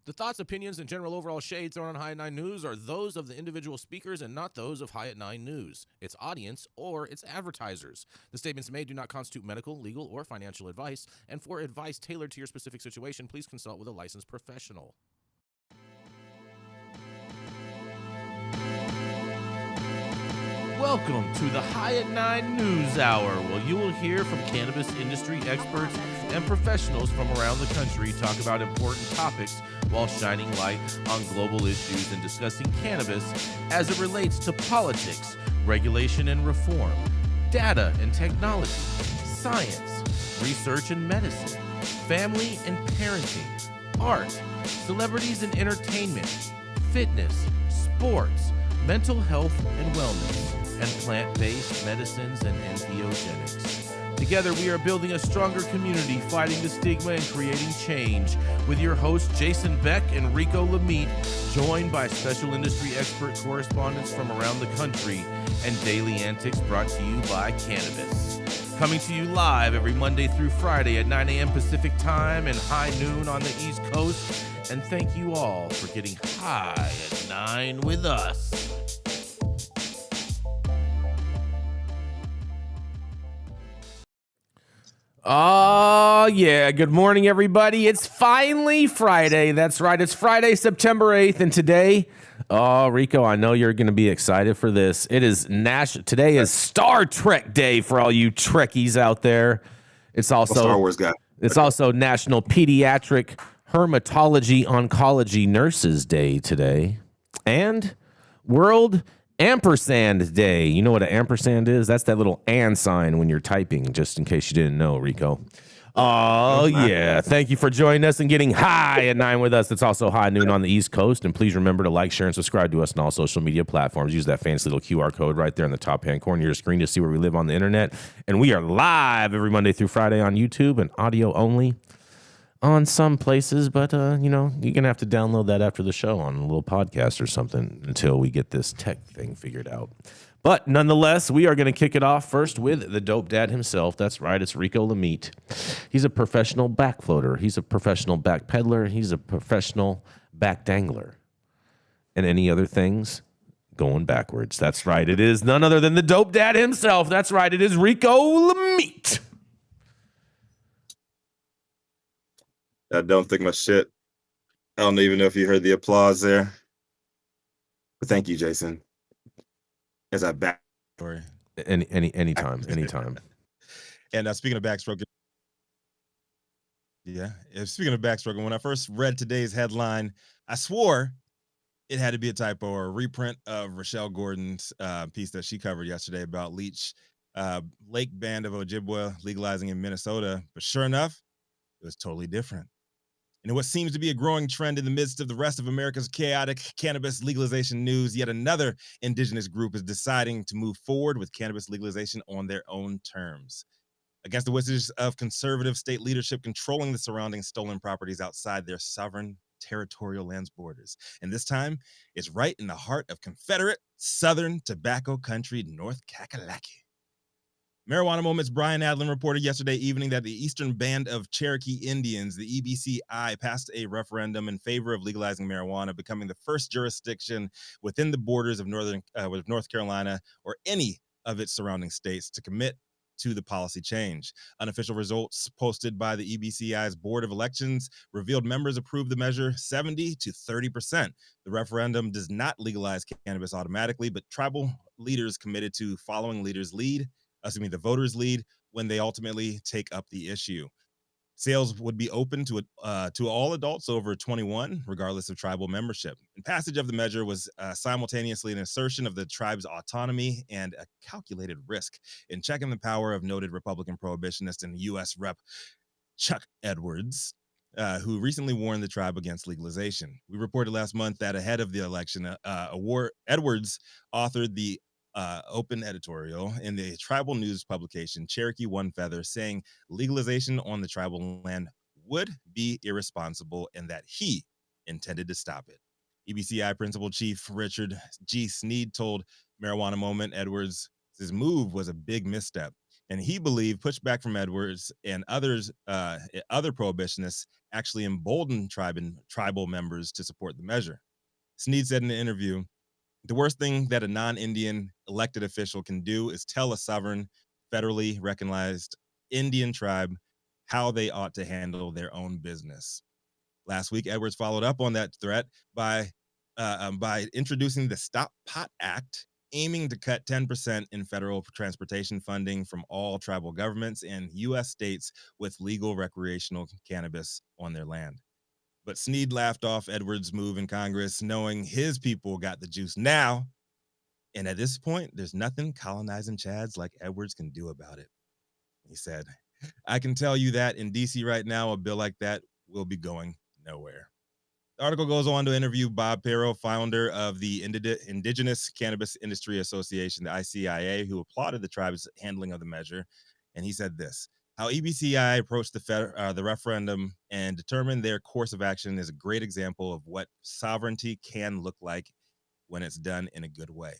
The thoughts, opinions, and general overall shades thrown on High at 9 News are those of the individual speakers and not those of High at 9 News, its audience, or its advertisers. The statements made do not constitute medical, legal, or financial advice, and for advice tailored to your specific situation, please consult with a licensed professional. Welcome to the High at 9 News Hour, where you will hear from cannabis industry experts and professionals from around the country talk about important topics while shining light on global issues and discussing cannabis as it relates to politics, regulation and reform, data and technology, science, research and medicine, family and parenting, art, celebrities and entertainment, fitness, sports, mental health and wellness, and plant-based medicines and entheogens. Together, we are building a stronger community, fighting the stigma and creating change. With your hosts, Jason Beck and Rico Lamitte, joined by special industry expert correspondents from around the country, and daily antics brought to you by Cannabis. Coming to you live every Monday through Friday at 9 a.m. Pacific Time and high noon on the East Coast. And thank you all for getting high at 9 with us. Oh, yeah. Good morning, everybody. It's finally Friday. That's right. It's Friday, September 8th. And today, Rico, I know you're going to be excited for this. It is Today is Star Trek Day for all you Trekkies out there. It's also Star Wars guy. It's also National Pediatric Hematology Oncology Nurses Day today. And World Ampersand Day. You know what an ampersand is? That's that little and sign when you're typing, just in case you didn't know, Rico. Oh, yeah. Thank you for joining us and getting high at 9 with us. It's also high noon on the East Coast. And please remember to like, share, and subscribe to us on all social media platforms. Use that fancy little QR code right there in the top-hand corner of your screen to see where we live on the internet. And we are live every Monday through Friday on YouTube and audio only on some places, but you're gonna have to download that after the show on a little podcast or something until we get this tech thing figured out. But nonetheless, we are going to kick it off first with the dope dad himself. That's right, it's Rico Lamitte. He's a professional back floater. He's a professional back peddler. He's a professional back dangler. And any other things going backwards. That's right, it is none other than the dope dad himself. That's right, it is Rico Lamitte. I don't think my shit. I don't even know if you heard the applause there. But thank you, Jason. As I back story. Anytime. And speaking of backstroke, speaking of backstroke, when I first read today's headline, I swore it had to be a typo or a reprint of Rochelle Gordon's piece that she covered yesterday about Leech Lake Band of Ojibwa legalizing in Minnesota. But sure enough, it was totally different. And in what seems to be a growing trend in the midst of the rest of America's chaotic cannabis legalization news, yet another indigenous group is deciding to move forward with cannabis legalization on their own terms. Against the wishes of conservative state leadership controlling the surrounding stolen properties outside their sovereign territorial lands borders. And this time, it's right in the heart of Confederate Southern Tobacco Country, North Kakalaki. Marijuana Moment's Brian Adlin reported yesterday evening that the Eastern Band of Cherokee Indians, the EBCI, passed a referendum in favor of legalizing marijuana, becoming the first jurisdiction within the borders of North Carolina or any of its surrounding states to commit to the policy change. Unofficial results posted by the EBCI's Board of Elections revealed members approved the measure 70 to 30%. The referendum does not legalize cannabis automatically, but tribal leaders committed to following the voters' lead when they ultimately take up the issue. Sales would be open to all adults over 21, regardless of tribal membership. And passage of the measure was simultaneously an assertion of the tribe's autonomy and a calculated risk in checking the power of noted Republican prohibitionist and U.S. Rep. Chuck Edwards, who recently warned the tribe against legalization. We reported last month that ahead of the election, Edwards authored the open editorial in the tribal news publication Cherokee One Feather, saying legalization on the tribal land would be irresponsible and that he intended to stop it. EBCI Principal Chief Richard G. Sneed told Marijuana Moment Edwards his move was a big misstep. And he believed pushback from Edwards and others, other prohibitionists, actually emboldened tribal members to support the measure. Snead said in an interview, "The worst thing that a non-Indian elected official can do is tell a sovereign, federally recognized Indian tribe how they ought to handle their own business." Last week, Edwards followed up on that threat by introducing the Stop Pot Act, aiming to cut 10% in federal transportation funding from all tribal governments and U.S. states with legal recreational cannabis on their land. But Snead laughed off Edwards' move in Congress, knowing his people got the juice now. And at this point, there's nothing colonizing Chads like Edwards can do about it. He said, "I can tell you that in D.C. right now, a bill like that will be going nowhere." The article goes on to interview Bob Pero, founder of the Indigenous Cannabis Industry Association, the ICIA, who applauded the tribe's handling of the measure. And he said this: "How EBCI approached the referendum and determined their course of action is a great example of what sovereignty can look like when it's done in a good way.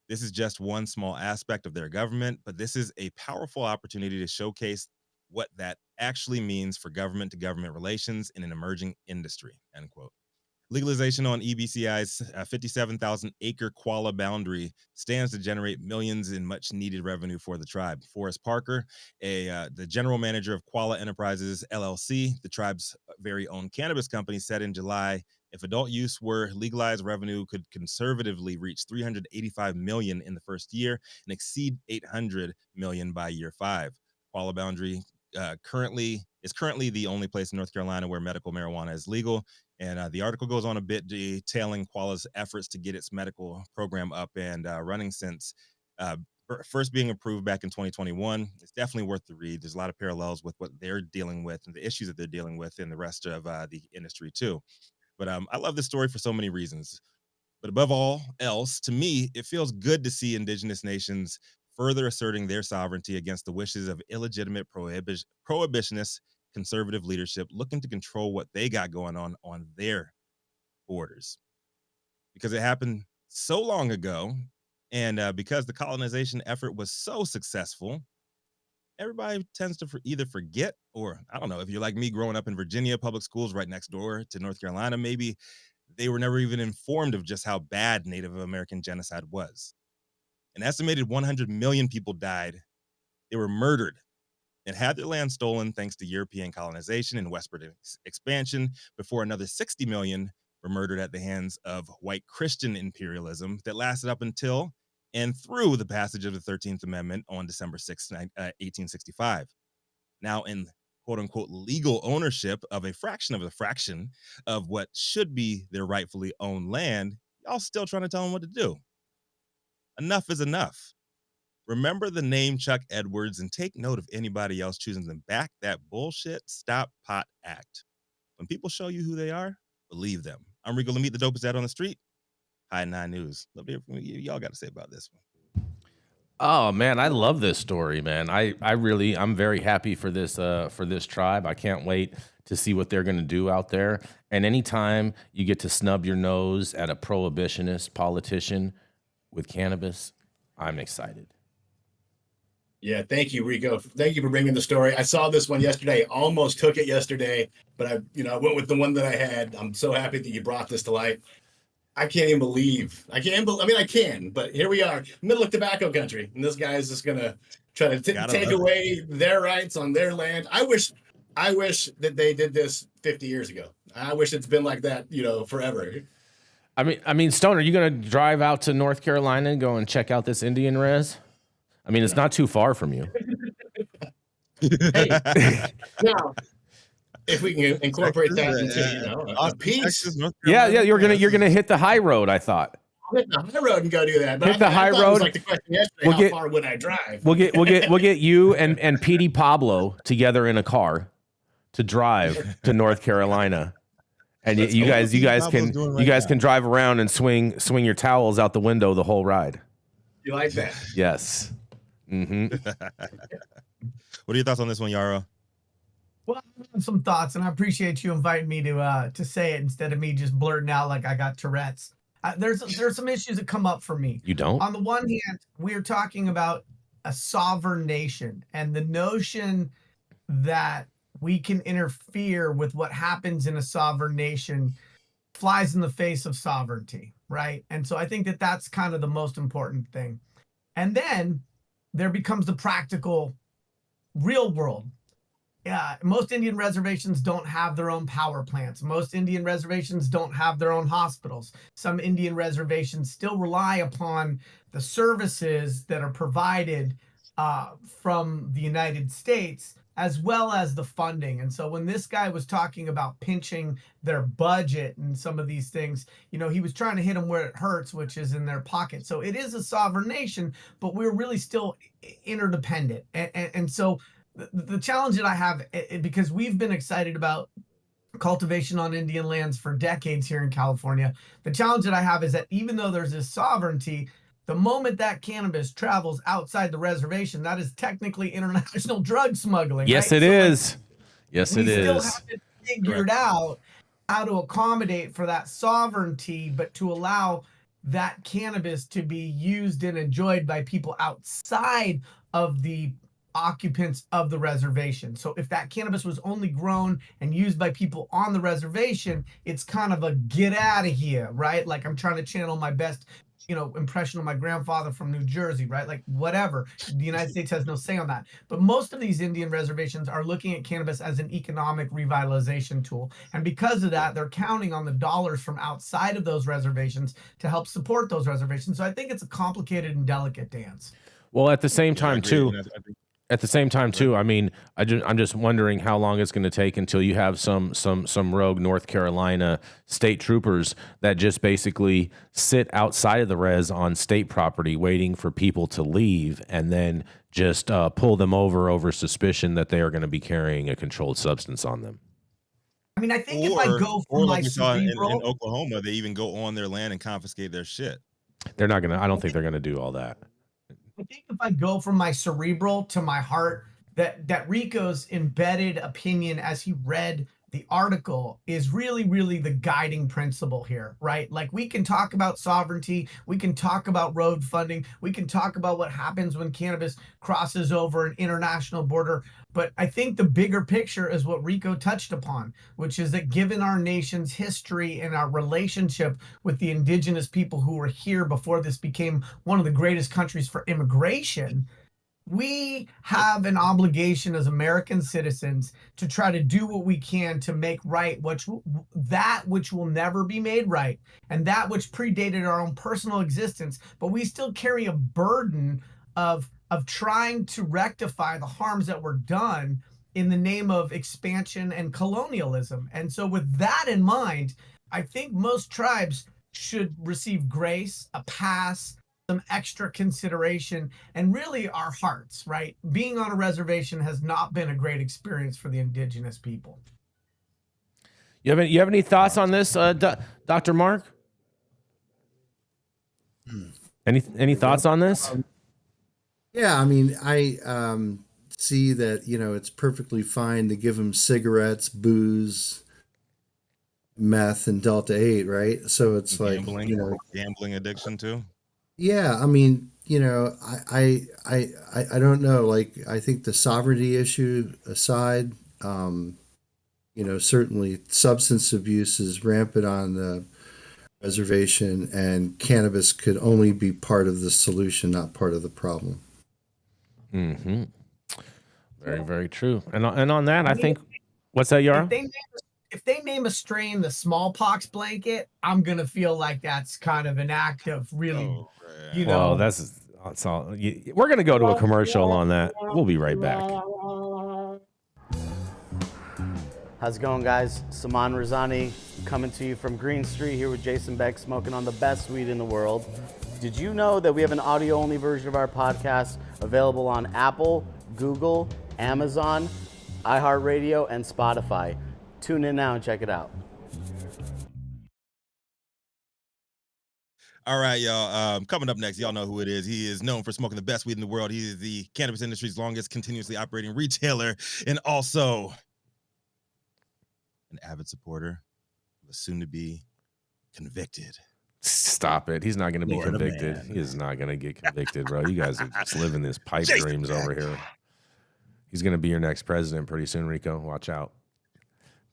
This is just one small aspect of their government, but this is a powerful opportunity to showcase what that actually means for government-to-government relations in an emerging industry," end quote. Legalization on EBCI's 57,000-acre Kuala boundary stands to generate millions in much-needed revenue for the tribe. Forrest Parker, the general manager of Kuala Enterprises, LLC, the tribe's very own cannabis company, said in July, if adult use were legalized, revenue could conservatively reach $385 million in the first year and exceed $800 million by year 5. Kuala boundary is currently the only place in North Carolina where medical marijuana is legal. And the article goes on a bit detailing Kuala's efforts to get its medical program up and running since first being approved back in 2021. It's definitely worth the read. There's a lot of parallels with what they're dealing with and the issues that they're dealing with in the rest of the industry too. But I love this story for so many reasons. But above all else, to me, it feels good to see indigenous nations further asserting their sovereignty against the wishes of illegitimate prohibitionist conservative leadership looking to control what they got going on their borders. Because it happened so long ago, and because the colonization effort was so successful, everybody tends to either forget, or I don't know, if you're like me growing up in Virginia, public schools right next door to North Carolina, maybe they were never even informed of just how bad Native American genocide was. An estimated 100 million people died. They were murdered and had their land stolen thanks to European colonization and westward expansion, before another 60 million were murdered at the hands of white Christian imperialism that lasted up until and through the passage of the 13th Amendment on December 6, 1865. Now, in quote-unquote legal ownership of a fraction of what should be their rightfully owned land, y'all still trying to tell them what to do. Enough is enough. Remember the name Chuck Edwards and take note of anybody else choosing to back that bullshit Stop Pot Act. When people show you who they are, believe them. I'm Rico Lamitte, the dopest dad on the street. High 9 News. Love to hear from you. Y'all got to say about this one. Oh man, I love this story, man. I'm very happy for this tribe. I can't wait to see what they're going to do out there. And anytime you get to snub your nose at a prohibitionist politician with cannabis, I'm excited. Yeah, thank you, Rico. Thank you for bringing the story. I saw this one yesterday. Almost took it yesterday, but I went with the one that I had. I'm so happy that you brought this to light. I can't even believe. I can, but here we are, middle of tobacco country, and this guy is just gonna try to take away their rights on their land. I wish that they did this 50 years ago. I wish it's been like that, forever. I mean, Stone, are you going to drive out to North Carolina and go and check out this Indian res? I mean, it's not too far from you. Hey, now, if we can incorporate that into, a piece. Yeah, you're gonna hit the high road, I thought. I'll hit the high road and go do that. But hit the high road. It was like the question yesterday, how far would I drive? We'll get you and Petey Pablo together in a car to drive to North Carolina. And you guys can drive around and swing your towels out the window the whole ride. You like that? Yes. Mm-hmm. What are your thoughts on this one, Yarrow? Well, I have some thoughts, and I appreciate you inviting me to say it instead of me just blurting out like I got Tourette's. There's some issues that come up for me. You don't? On the one hand, we are talking about a sovereign nation, and the notion that we can interfere with what happens in a sovereign nation flies in the face of sovereignty, right? And so I think that that's kind of the most important thing. And then there becomes the practical real world. Yeah, most Indian reservations don't have their own power plants. Most Indian reservations don't have their own hospitals. Some Indian reservations still rely upon the services that are provided from the United States, as well as the funding. And so when this guy was talking about pinching their budget and some of these things, you know, he was trying to hit them where it hurts, which is in their pocket. So it is a sovereign nation, but we're really still interdependent. And so the challenge that I have, because we've been excited about cultivation on Indian lands for decades here in California, the challenge that I have is that even though there's this sovereignty, the moment that cannabis travels outside the reservation, that is technically international drug smuggling. Yes, right? it So, is. Yes, it we still is. haven't figured out how to accommodate for that sovereignty, but to allow that cannabis to be used and enjoyed by people outside of the occupants of the reservation. So if that cannabis was only grown and used by people on the reservation, it's kind of a get out of here, right? Like I'm trying to channel my best, you know, impression of my grandfather from New Jersey, right? Like whatever. The United States has no say on that. But most of these Indian reservations are looking at cannabis as an economic revitalization tool. And because of that, they're counting on the dollars from outside of those reservations to help support those reservations. So I think it's a complicated and delicate dance. Well, at the same Yeah, I time, agree. too. And I think At the same time, too, I mean, I'm just wondering how long it's going to take until you have some rogue North Carolina state troopers that just basically sit outside of the res on state property waiting for people to leave and then just pull them over suspicion that they are going to be carrying a controlled substance on them. I mean, I think if I go from my like we saw in cerebral, Oklahoma, they even go on their land and confiscate their shit. They're not going to, I don't think they're going to do all that. I think if I go from my cerebral to my heart, that Rico's embedded opinion as he read the article is really, really the guiding principle here, right? Like we can talk about sovereignty, we can talk about road funding, we can talk about what happens when cannabis crosses over an international border. But I think the bigger picture is what Rico touched upon, which is that given our nation's history and our relationship with the indigenous people who were here before this became one of the greatest countries for immigration, we have an obligation as American citizens to try to do what we can to make right that which will never be made right, and that which predated our own personal existence, but we still carry a burden of trying to rectify the harms that were done in the name of expansion and colonialism. And so with that in mind, I think most tribes should receive grace, a pass, some extra consideration, and really our hearts, right? Being on a reservation has not been a great experience for the indigenous people. You have any thoughts on this, Dr. Mark? Any thoughts on this? Yeah, I mean, I see that, you know, it's perfectly fine to give them cigarettes, booze, meth, and Delta 8, right? So it's like, Gambling, you know, gambling addiction too. yeah, I mean, you know, I don't know. Like, I think the sovereignty issue aside, you know, certainly substance abuse is rampant on the reservation, and cannabis could only be part of the solution, not part of the problem. Mm-hmm. Very, very true. And on that, I think, what's that, Yarrow? If they name a strain the smallpox blanket, I'm gonna feel like that's kind of an act of really, you know. Well, that's all. We're gonna go to a commercial on that. We'll be right back. How's it going, guys? Saman Razani coming to you from Green Street here with Jason Beck, smoking on the best weed in the world. Did you know that we have an audio-only version of our podcast available on Apple, Google, Amazon, iHeartRadio, and Spotify? Tune in now and check it out. All right, y'all. Coming up next, y'all know who it is. He is known for smoking the best weed in the world. He is the cannabis industry's longest continuously operating retailer, and also an avid supporter of a soon-to-be convicted Stop it. He's not going to be Florida convicted. man. He is not going to get convicted, bro. You guys are just living this pipe dreams over here. He's going to be your next president pretty soon, Rico. Watch out.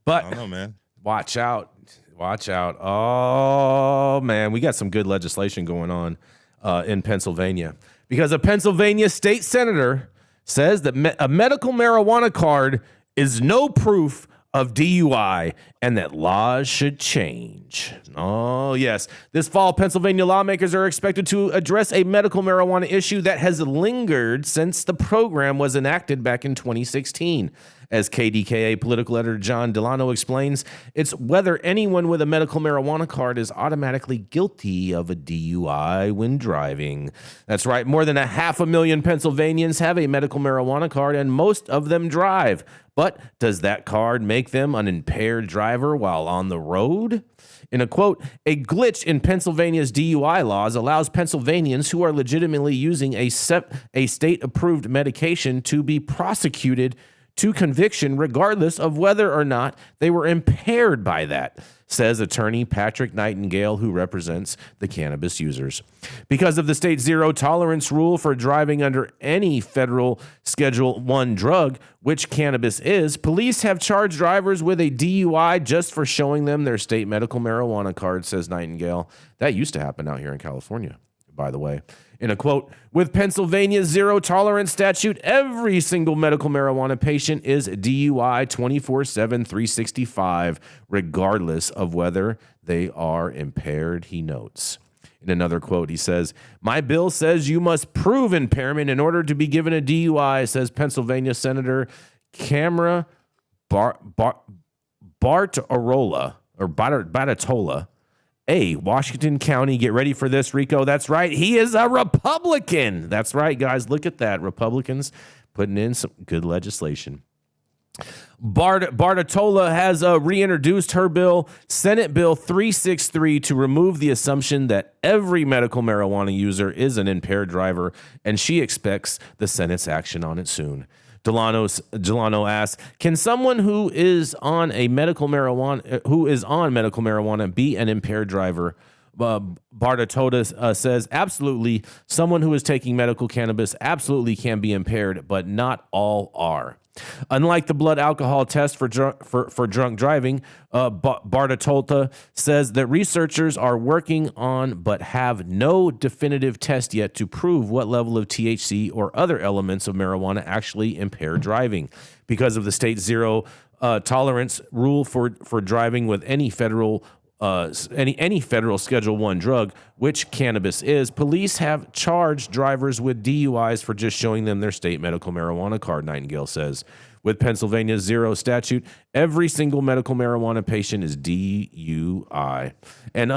But I don't know, man. watch out. Watch out. Oh, man. We got some good legislation going on in Pennsylvania because a Pennsylvania state senator says that a medical marijuana card is no proof of DUI and that laws should change. Oh, yes. This fall, Pennsylvania lawmakers are expected to address a medical marijuana issue that has lingered since the program was enacted back in 2016. As KDKA political editor John Delano explains, it's whether anyone with a medical marijuana card is automatically guilty of a DUI when driving. That's right. More than 500,000 Pennsylvanians have a medical marijuana card, and most of them drive. But does that card make them an impaired driver while on the road? In a quote, a glitch in Pennsylvania's DUI laws allows Pennsylvanians who are legitimately using a state-approved medication to be prosecuted to conviction regardless of whether or not they were impaired by that, says attorney Patrick Nightingale, who represents the cannabis users. Because of the state zero tolerance rule for driving under any federal Schedule I drug, which cannabis is, police have charged drivers with a DUI just for showing them their state medical marijuana card, says Nightingale. That used to happen out here in California, by the way. In a quote, with Pennsylvania's zero tolerance statute, every single medical marijuana patient is DUI 24/7, 365, regardless of whether they are impaired, he notes. In another quote, he says, my bill says you must prove impairment in order to be given a DUI, says Pennsylvania Senator Camera Bartarola, Washington County. Get ready for this, Rico. That's right. He is a Republican. That's right, guys. Look at that. Republicans putting in some good legislation. Bartatola has reintroduced her bill, Senate Bill 363, to remove the assumption that every medical marijuana user is an impaired driver, and she expects the Senate's action on it soon. Delano asks, can someone who is on medical marijuana be an impaired driver? Bartatola says, absolutely. Someone who is taking medical cannabis absolutely can be impaired, but not all are. Unlike the blood alcohol test for drunk driving, Bartatola says that researchers are working on but have no definitive test yet to prove what level of THC or other elements of marijuana actually impair driving. Because of the state zero tolerance rule for driving with any federal Schedule I drug, which cannabis is, police have charged drivers with DUIs for just showing them their state medical marijuana card, Nightingale says. With Pennsylvania's zero statute, every single medical marijuana patient is DUI. And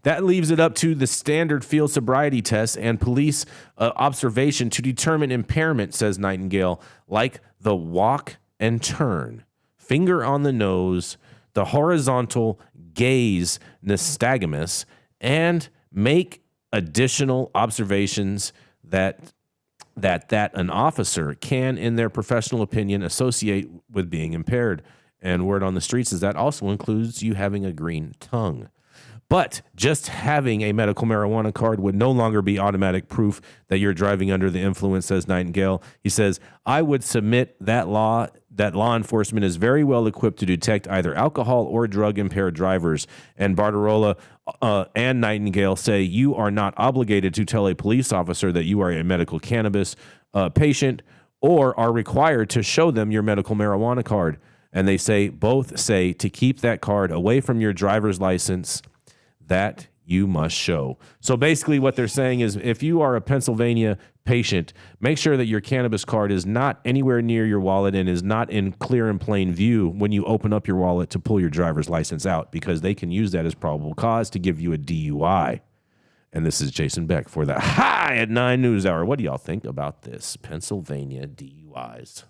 that leaves it up to the standard field sobriety test and police observation to determine impairment, says Nightingale, like the walk and turn, finger on the nose, the horizontal gaze nystagmus, and make additional observations that an officer can, in their professional opinion, associate with being impaired. And word on the streets is that also includes you having a green tongue. But just having a medical marijuana card would no longer be automatic proof that you're driving under the influence, says Nightingale. He says, I would submit that law enforcement is very well equipped to detect either alcohol or drug impaired drivers. And Bartarola and Nightingale say you are not obligated to tell a police officer that you are a medical cannabis patient or are required to show them your medical marijuana card. And they say, both say, to keep that card away from your driver's license that you must show. So basically what they're saying is if you are a Pennsylvania patient, make sure that your cannabis card is not anywhere near your wallet and is not in clear and plain view when you open up your wallet to pull your driver's license out, because they can use that as probable cause to give you a DUI. And this is Jason Beck for the High at 9 News Hour. What do y'all think about this? Pennsylvania DUIs.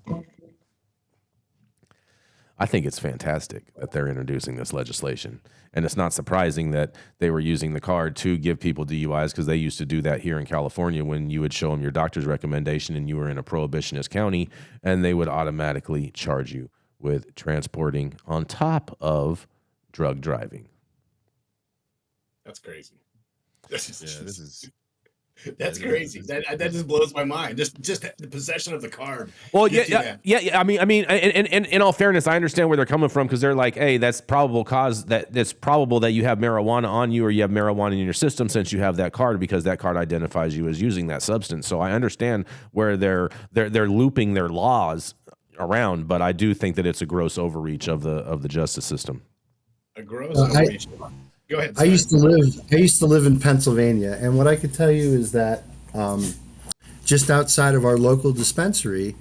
I think it's fantastic that they're introducing this legislation. And it's not surprising that they were using the card to give people DUIs, because they used to do that here in California when you would show them your doctor's recommendation and you were in a prohibitionist county, and they would automatically charge you with transporting on top of drug driving. That's crazy. This is That's crazy. That just blows my mind. Just the possession of the card. Well, gets you yeah. that. I mean, and in all fairness, I understand where they're coming from, because they're like, hey, that's probable that's probable that you have marijuana on you, or you have marijuana in your system, since you have that card, because that card identifies you as using that substance. So I understand where they're looping their laws around, but I do think that it's a gross overreach of the justice system. A gross overreach. Go ahead. I used to live in Pennsylvania, and what I could tell you is that just outside of our local dispensary,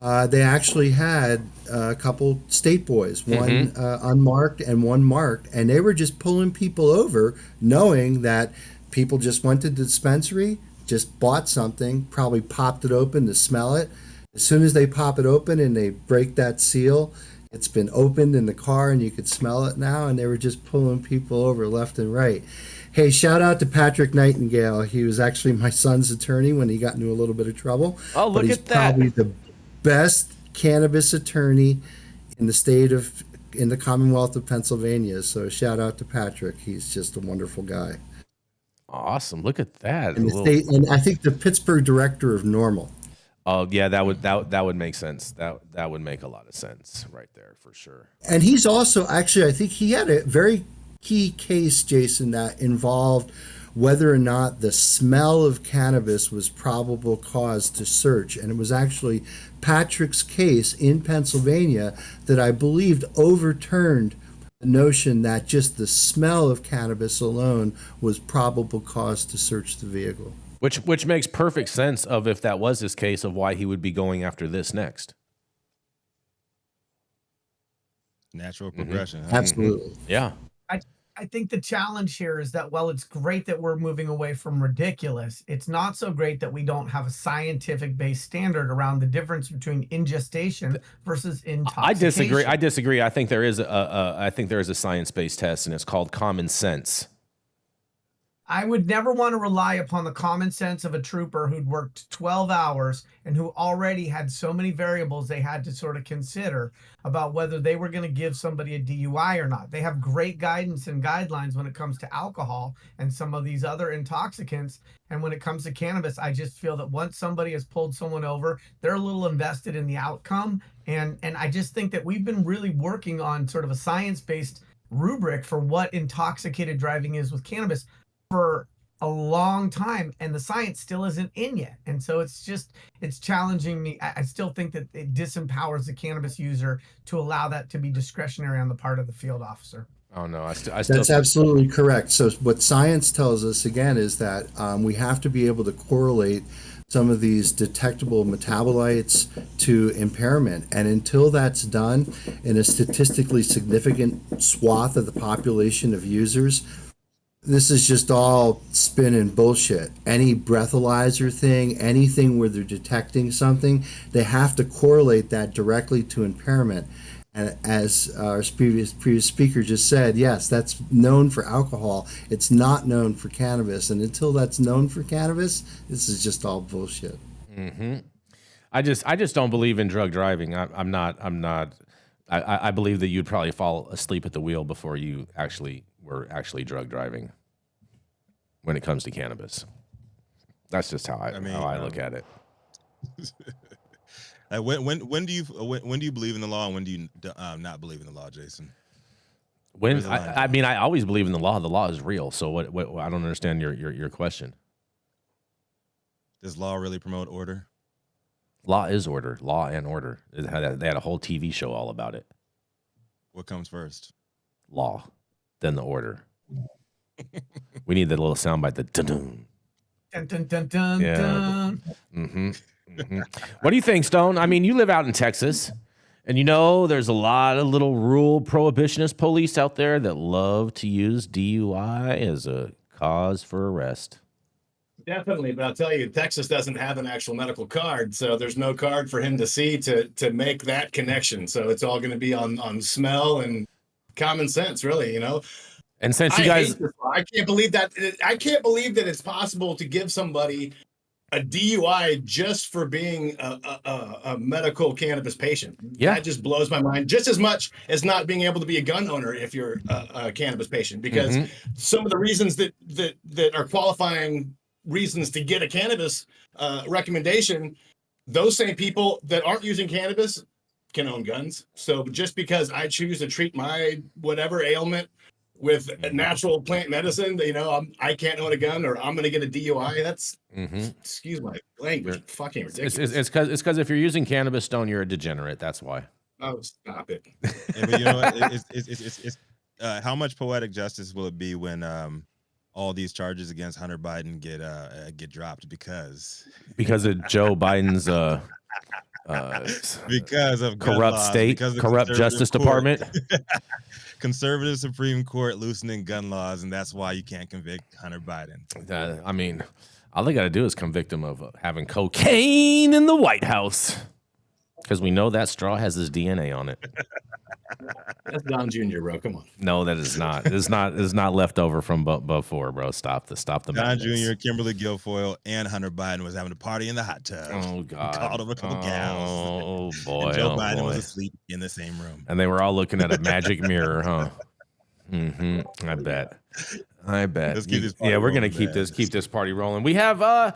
they actually had a couple state boys, one unmarked and one marked, and they were just pulling people over, knowing that people just went to the dispensary, just bought something, probably popped it open to smell it. As soon as they pop it open and they break that seal, it's been opened in the car and you could smell it now, and they were just pulling people over left and right. Hey, shout out to Patrick Nightingale. He was actually my son's attorney when he got into a little bit of trouble. Oh, look he's at that. Probably the best cannabis attorney in the Commonwealth of Pennsylvania. So shout out to Patrick. He's just a wonderful guy. Awesome. Look at that. And and I think the Pittsburgh director of NORML. Oh yeah, that would make sense. That would make a lot of sense right there for sure. And he's also actually, I think he had a very key case, Jason, that involved whether or not the smell of cannabis was probable cause to search. And it was actually Patrick's case in Pennsylvania that I believed overturned the notion that just the smell of cannabis alone was probable cause to search the vehicle. Which makes perfect sense of, if that was his case, of why he would be going after this next. Natural progression. Huh? Absolutely. Yeah. I think the challenge here is that while it's great that we're moving away from ridiculous, it's not so great that we don't have a scientific-based standard around the difference between ingestation versus intoxication. I disagree. I think there is a science-based test, and it's called common sense. I would never want to rely upon the common sense of a trooper who'd worked 12 hours and who already had so many variables they had to sort of consider about whether they were going to give somebody a DUI or not. They have great guidance and guidelines when it comes to alcohol and some of these other intoxicants. And when it comes to cannabis, I just feel that once somebody has pulled someone over, they're a little invested in the outcome. And I just think that we've been really working on sort of a science-based rubric for what intoxicated driving is with cannabis for a long time, and the science still isn't in yet. And so it's challenging me. I still think that it disempowers the cannabis user to allow that to be discretionary on the part of the field officer. Oh no, I still That's absolutely correct. So what science tells us again is that we have to be able to correlate some of these detectable metabolites to impairment. And until that's done in a statistically significant swath of the population of users, this is just all spin and bullshit. Any breathalyzer thing, anything where they're detecting something, they have to correlate that directly to impairment. And as our previous speaker just said, yes, that's known for alcohol. It's not known for cannabis. And until that's known for cannabis, this is just all bullshit. Mm-hmm. I just don't believe in drug driving. I believe that you'd probably fall asleep at the wheel before you were actually drug driving when it comes to cannabis. That's just how I look at it. When do you believe in the law, and when do you not believe in the law, Jason? I always believe in the law. The law is real. So what I don't understand your question. Does law really promote order? Law is order. Law and order. They had a whole TV show all about it. What comes first? Law, then the order. We need that little soundbite. The dun Dun, dun, dun, dun, Yeah. dun. Mm-hmm. Mm-hmm. What do you think, Stone? I mean, you live out in Texas, and there's a lot of little rural prohibitionist police out there that love to use DUI as a cause for arrest. Definitely, but I'll tell you, Texas doesn't have an actual medical card, so there's no card for him to see to make that connection. So it's all going to be on smell and common sense, really. And since you guys, I can't believe that. I can't believe that it's possible to give somebody a DUI just for being a medical cannabis patient. Yeah. That just blows my mind just as much as not being able to be a gun owner if you're a cannabis patient, because some of the reasons that are qualifying reasons to get a cannabis recommendation, those same people that aren't using cannabis can own guns. So just because I choose to treat my whatever ailment with a natural plant medicine, you know, I can't own a gun, or I'm going to get a DUI. That's, excuse my language, fucking ridiculous. It's because if you're using cannabis stone, you're a degenerate. That's why. Oh, stop it. Yeah, but you know what? It's how much poetic justice will it be when all these charges against Hunter Biden get dropped because of Joe Biden's because of gun corrupt laws, state, because of corrupt conservative Justice court. Department. Conservative Supreme Court loosening gun laws, and that's why you can't convict Hunter Biden. I mean, all they got to do is convict him of having cocaine in the White House, because we know that straw has his DNA on it. That's Don Jr., bro. Come on. No, that is not. It's not left over from before, bro. Stop the Don madness. Jr., Kimberly Guilfoyle, and Hunter Biden was having a party in the hot tub. Oh God! Called him a couple gals. Oh boy! And Joe oh, Biden boy. was asleep in the same room. And they were all looking at a magic mirror, huh? I bet. Let's keep this party Yeah, we're gonna rolling, keep this party rolling. We have a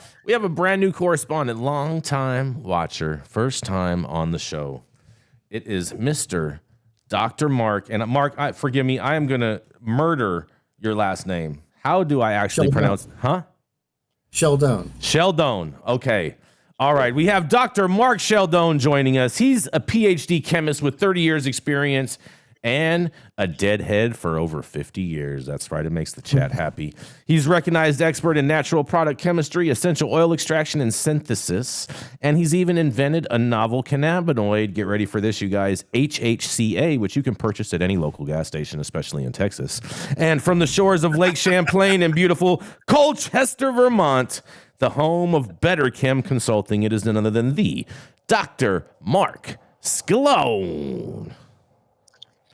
brand new correspondent, long time watcher, first time on the show. It is Mr. Dr. Mark. And Mark, forgive me, I am gonna murder your last name. How do I actually pronounce? Huh? Scialdone. Scialdone. Okay. All right. We have Dr. Mark Scialdone joining us. He's a PhD chemist with 30 years experience and a deadhead for over 50 years. That's right. It makes the chat happy. He's recognized expert in natural product chemistry, essential oil extraction, and synthesis. And he's even invented a novel cannabinoid. Get ready for this, you guys. HHCA, which you can purchase at any local gas station, especially in Texas. And from the shores of Lake Champlain and beautiful Colchester, Vermont, the home of Better Chem Consulting, it is none other than the Dr. Mark Scialdone.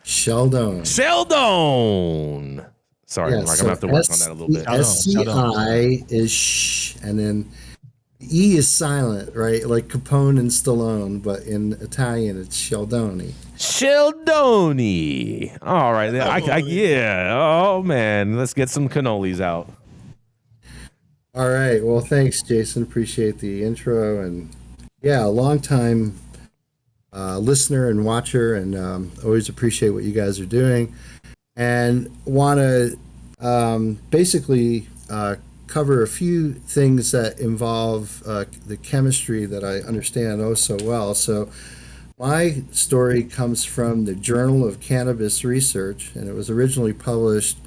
Scialdone. Sorry, Yeah, Mark, I'm so gonna have to work on that a little bit. SCI is sh, and then E is silent, right? Like Capone and Stallone, but in Italian it's Scialdone. Scialdone. All right, yeah. Oh man, let's get some cannolis out. All right. Well, thanks, Jason. Appreciate the intro, and yeah, a long time listener and watcher, and always appreciate what you guys are doing, and want to basically cover a few things that involve the chemistry that I understand oh so well. So my story comes from the Journal of Cannabis Research, and it was originally published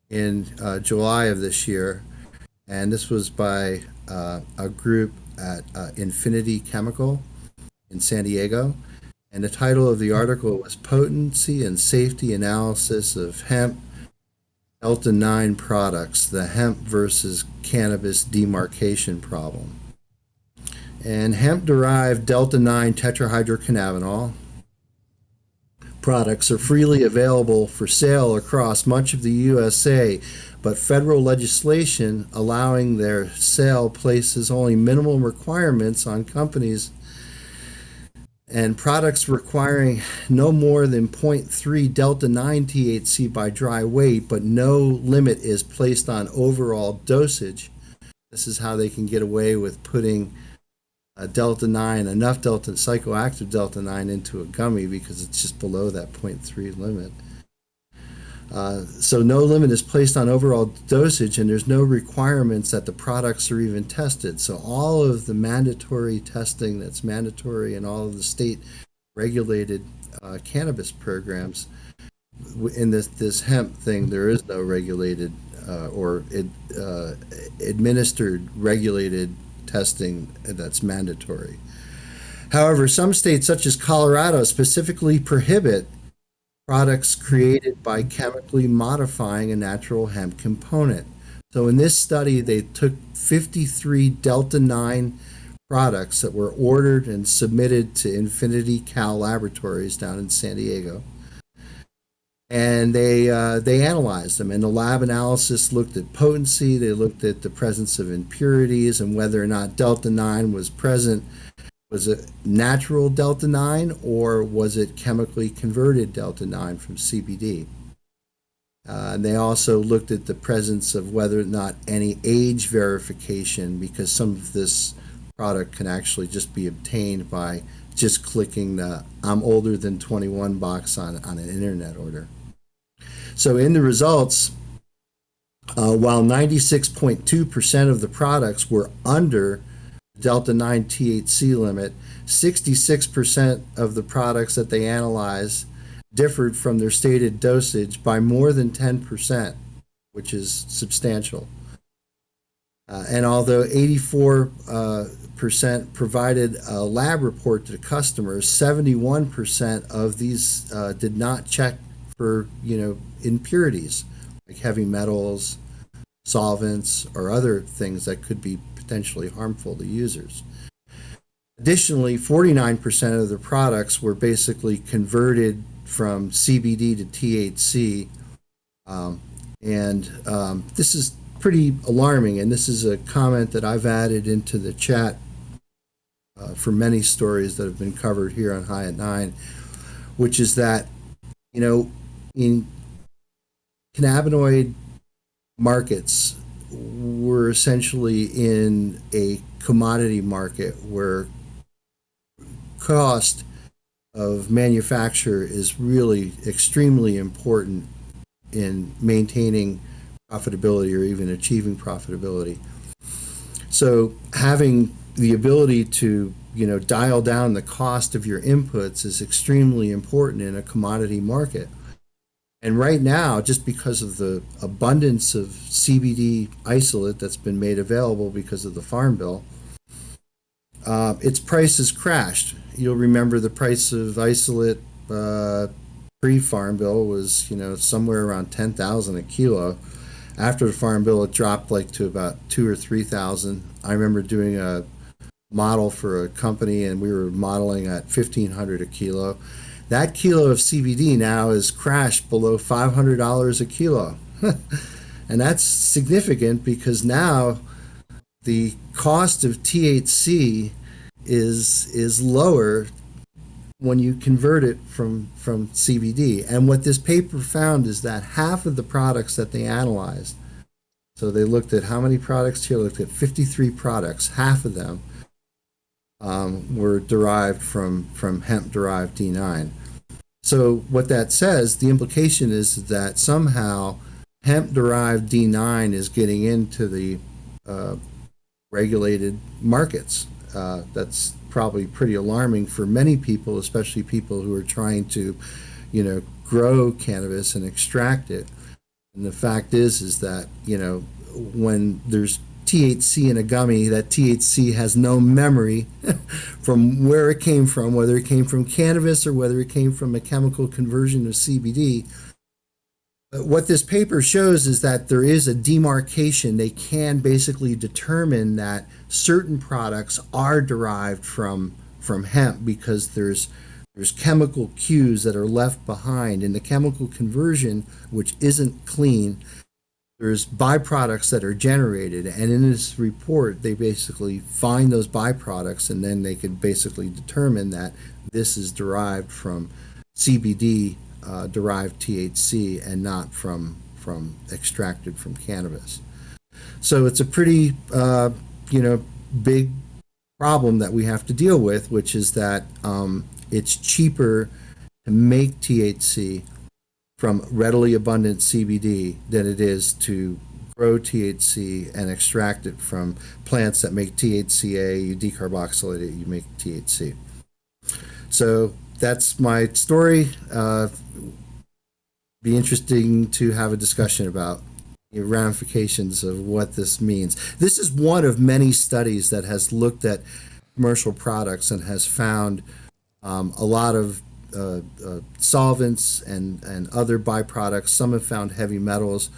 in July of this year, and this was by a group at Infinity Chemical in San Diego. And the title of the article was Potency and Safety Analysis of Hemp Delta-9 Products, the Hemp versus Cannabis Demarcation Problem. And hemp-derived Delta-9 tetrahydrocannabinol products are freely available for sale across much of the USA, but federal legislation allowing their sale places only minimal requirements on companies and products requiring no more than 0.3 Delta-9 THC by dry weight, but no limit is placed on overall dosage. This is how they can get away with putting Delta-9, enough psychoactive Delta-9 into a gummy, because it's just below that 0.3 limit. So no limit is placed on overall dosage, and there's no requirements that the products are even tested. So all of the mandatory testing that's mandatory in all of the state regulated cannabis programs, in this hemp thing, there is no regulated or administered regulated testing that's mandatory. However, some states such as Colorado specifically prohibit products created by chemically modifying a natural hemp component. So in this study, they took 53 Delta-9 products that were ordered and submitted to Infinity Cal Laboratories down in San Diego. And they analyzed them, and the lab analysis looked at potency. They looked at the presence of impurities and whether or not delta 9 was present. Was it natural delta 9 or was it chemically converted delta 9 from CBD? And they also looked at the presence of whether or not any age verification, because some of this product can actually just be obtained by just clicking the "I'm older than 21" box on an internet order. So in the results, while 96.2% of the products were under the delta 9 THC limit, 66% of the products that they analyzed differed from their stated dosage by more than 10%, which is substantial. And although 84% provided a lab report to the customers, 71% of these did not check for, impurities like heavy metals, solvents, or other things that could be potentially harmful to users. Additionally, 49% of the products were basically converted from CBD to THC, and this is pretty alarming, and this is a comment that I've added into the chat for many stories that have been covered here on High at 9, which is that, in cannabinoid markets, we're essentially in a commodity market where cost of manufacture is really extremely important in maintaining profitability or even achieving profitability. So having the ability to dial down the cost of your inputs is extremely important in a commodity market. And right now, just because of the abundance of CBD isolate that's been made available because of the Farm Bill, its price has crashed. You'll remember the price of isolate pre-Farm Bill was, somewhere around $10,000 a kilo. After the Farm Bill, it dropped to about $2,000 or $3,000. I remember doing a model for a company, and we were modeling at $1,500 a kilo. That kilo of CBD now is crashed below $500 a kilo. And that's significant because now the cost of THC is lower when you convert it from CBD. And what this paper found is that half of the products that they analyzed, so they looked at how many products here, looked at 53 products, half of them were derived from hemp-derived D9. So what that says, the implication is that somehow hemp-derived D9 is getting into the regulated markets. That's probably pretty alarming for many people, especially people who are trying to, grow cannabis and extract it. And the fact is that, when there's THC in a gummy, that THC has no memory from where it came from, whether it came from cannabis or whether it came from a chemical conversion of CBD. But what this paper shows is that there is a demarcation. They can basically determine that certain products are derived from hemp because there's chemical cues that are left behind. In the chemical conversion, which isn't clean, there's byproducts that are generated, and in this report they basically find those byproducts, and then they could basically determine that this is derived from CBD derived THC and not from extracted from cannabis. So it's a pretty big problem that we have to deal with, which is that it's cheaper to make THC from readily abundant CBD than it is to grow THC and extract it from plants that make THCA. You decarboxylate it, you make THC. So that's my story. Be interesting to have a discussion about the ramifications of what this means. This is one of many studies that has looked at commercial products and has found a lot of solvents and other byproducts. Some have found heavy metals.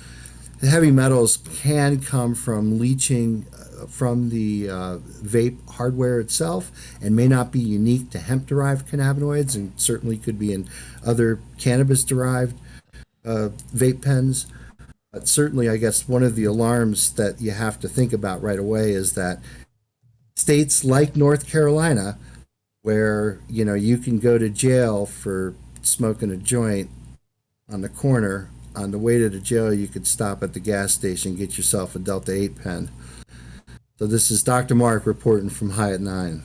The heavy metals can come from leaching from the vape hardware itself and may not be unique to hemp-derived cannabinoids, and certainly could be in other cannabis-derived vape pens. But certainly, I guess one of the alarms that you have to think about right away is that states like North Carolina, where you can go to jail for smoking a joint on the corner, on the way to the jail, you could stop at the gas station, get yourself a Delta 8 pen. So this is Dr. Mark reporting from High at 9.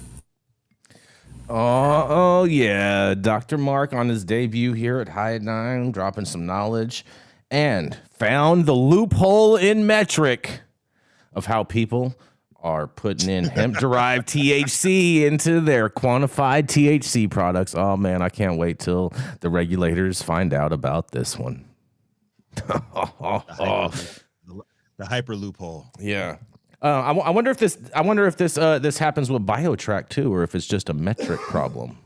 Oh yeah, Dr. Mark on his debut here at High at 9, dropping some knowledge, and found the loophole in metric of how people are putting in hemp-derived THC into their quantified THC products. Oh man, I can't wait till the regulators find out about this one. The hyper loophole. Yeah. I wonder if this this happens with BioTrack too, or if it's just a metric problem.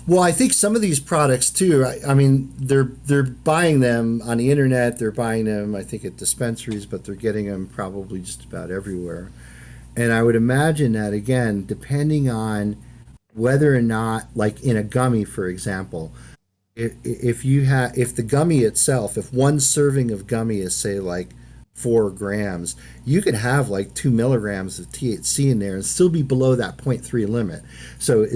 Well, I think some of these products too. I mean, they're buying them on the internet. They're buying them, I think, at dispensaries, but they're getting them probably just about everywhere. And I would imagine that again, depending on whether or not, like in a gummy, for example, if the gummy itself, if one serving of gummy is say like 4 grams, you could have like 2 milligrams of THC in there and still be below that 0.3 limit. So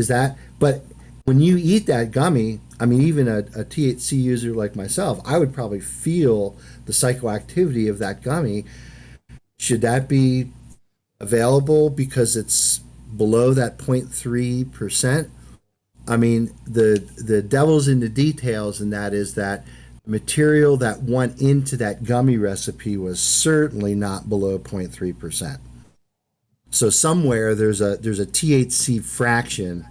but when you eat that gummy, I mean, even a THC user like myself, I would probably feel the psychoactivity of that gummy. Should that be available because it's below that 0.3%? I mean, the devil's in the details, and that is that material that went into that gummy recipe was certainly not below 0.3%. So somewhere there's a THC fraction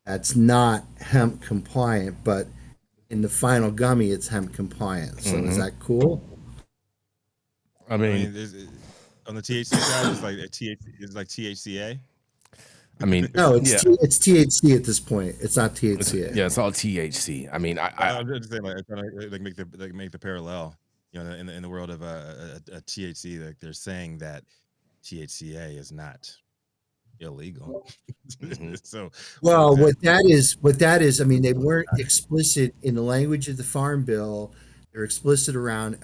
that's not hemp compliant, but in the final gummy it's hemp compliant. So is that cool? I mean on the THC side, it's like THCA. I mean, no, it's THC at this point. It's not THCA. It's all THC. I mean, I'm just saying, like, trying to make the parallel. In the world of a THC, like they're saying that THCA is not illegal. So, well, what that is, I mean, they weren't explicit in the language of the Farm Bill. They're explicit around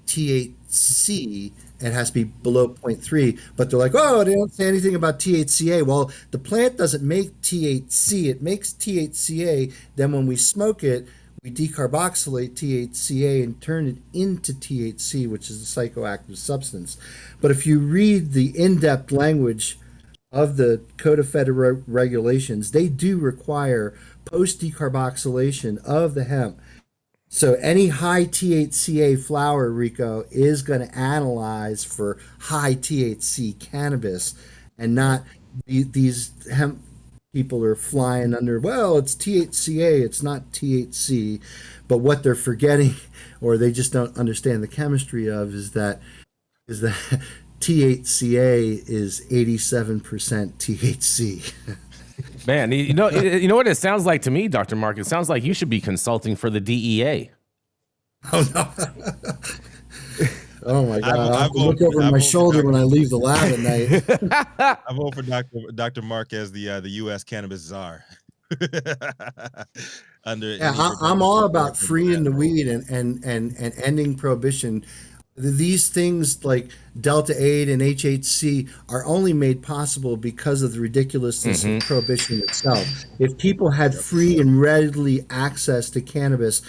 THC. It has to be below 0.3, but they're like, oh, they don't say anything about THCA. Well, the plant doesn't make THC. It makes THCA. Then when we smoke it, we decarboxylate THCA and turn it into THC, which is a psychoactive substance. But if you read the in-depth language of the Code of Federal Regulations, they do require post-decarboxylation of the hemp. So any high THCA flower, Rico, is going to analyze for high THC cannabis, and not these hemp people are flying under, well, it's THCA, it's not THC. But what they're forgetting, or they just don't understand the chemistry of, is that THCA is 87% THC. man, you know what it sounds like to me, Dr. Mark? It sounds like you should be consulting for the DEA. Oh no! Oh my God! I look over my shoulder when I leave the lab at night. I vote for Dr. Mark as the U.S. cannabis czar. I'm all about freeing the weed and ending prohibition. These things like Delta 8 and HHC are only made possible because of the ridiculousness of prohibition itself. If people had free and readily access to cannabis,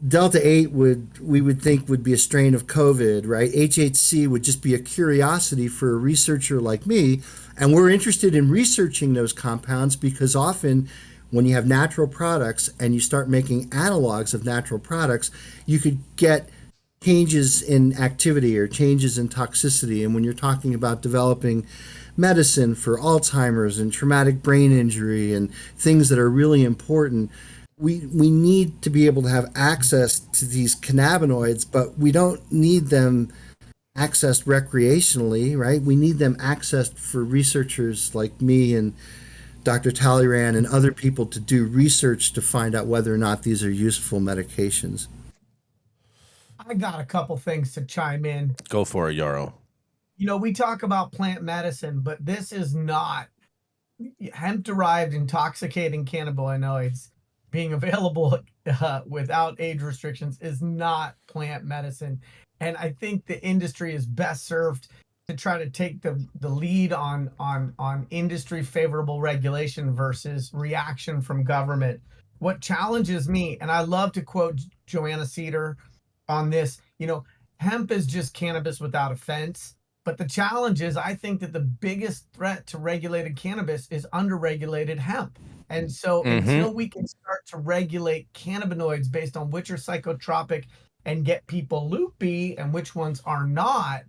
Delta 8 we would think would be a strain of COVID, right? HHC would just be a curiosity for a researcher like me. And we're interested in researching those compounds because often when you have natural products and you start making analogs of natural products, you could get changes in activity or changes in toxicity. And when you're talking about developing medicine for Alzheimer's and traumatic brain injury and things that are really important, we need to be able to have access to these cannabinoids, but we don't need them accessed recreationally, right? We need them accessed for researchers like me and Dr. Talleyrand and other people to do research to find out whether or not these are useful medications. I got a couple things to chime in. Go for it, Yarrow. We talk about plant medicine, but this is not hemp-derived intoxicating cannabinoids being available without age restrictions is not plant medicine. And I think the industry is best served to try to take the lead on industry favorable regulation versus reaction from government. What challenges me, and I love to quote Joanna Cedar on this, hemp is just cannabis without offense. But the challenge is, I think that the biggest threat to regulated cannabis is underregulated hemp. And so until we can start to regulate cannabinoids based on which are psychotropic and get people loopy and which ones are not,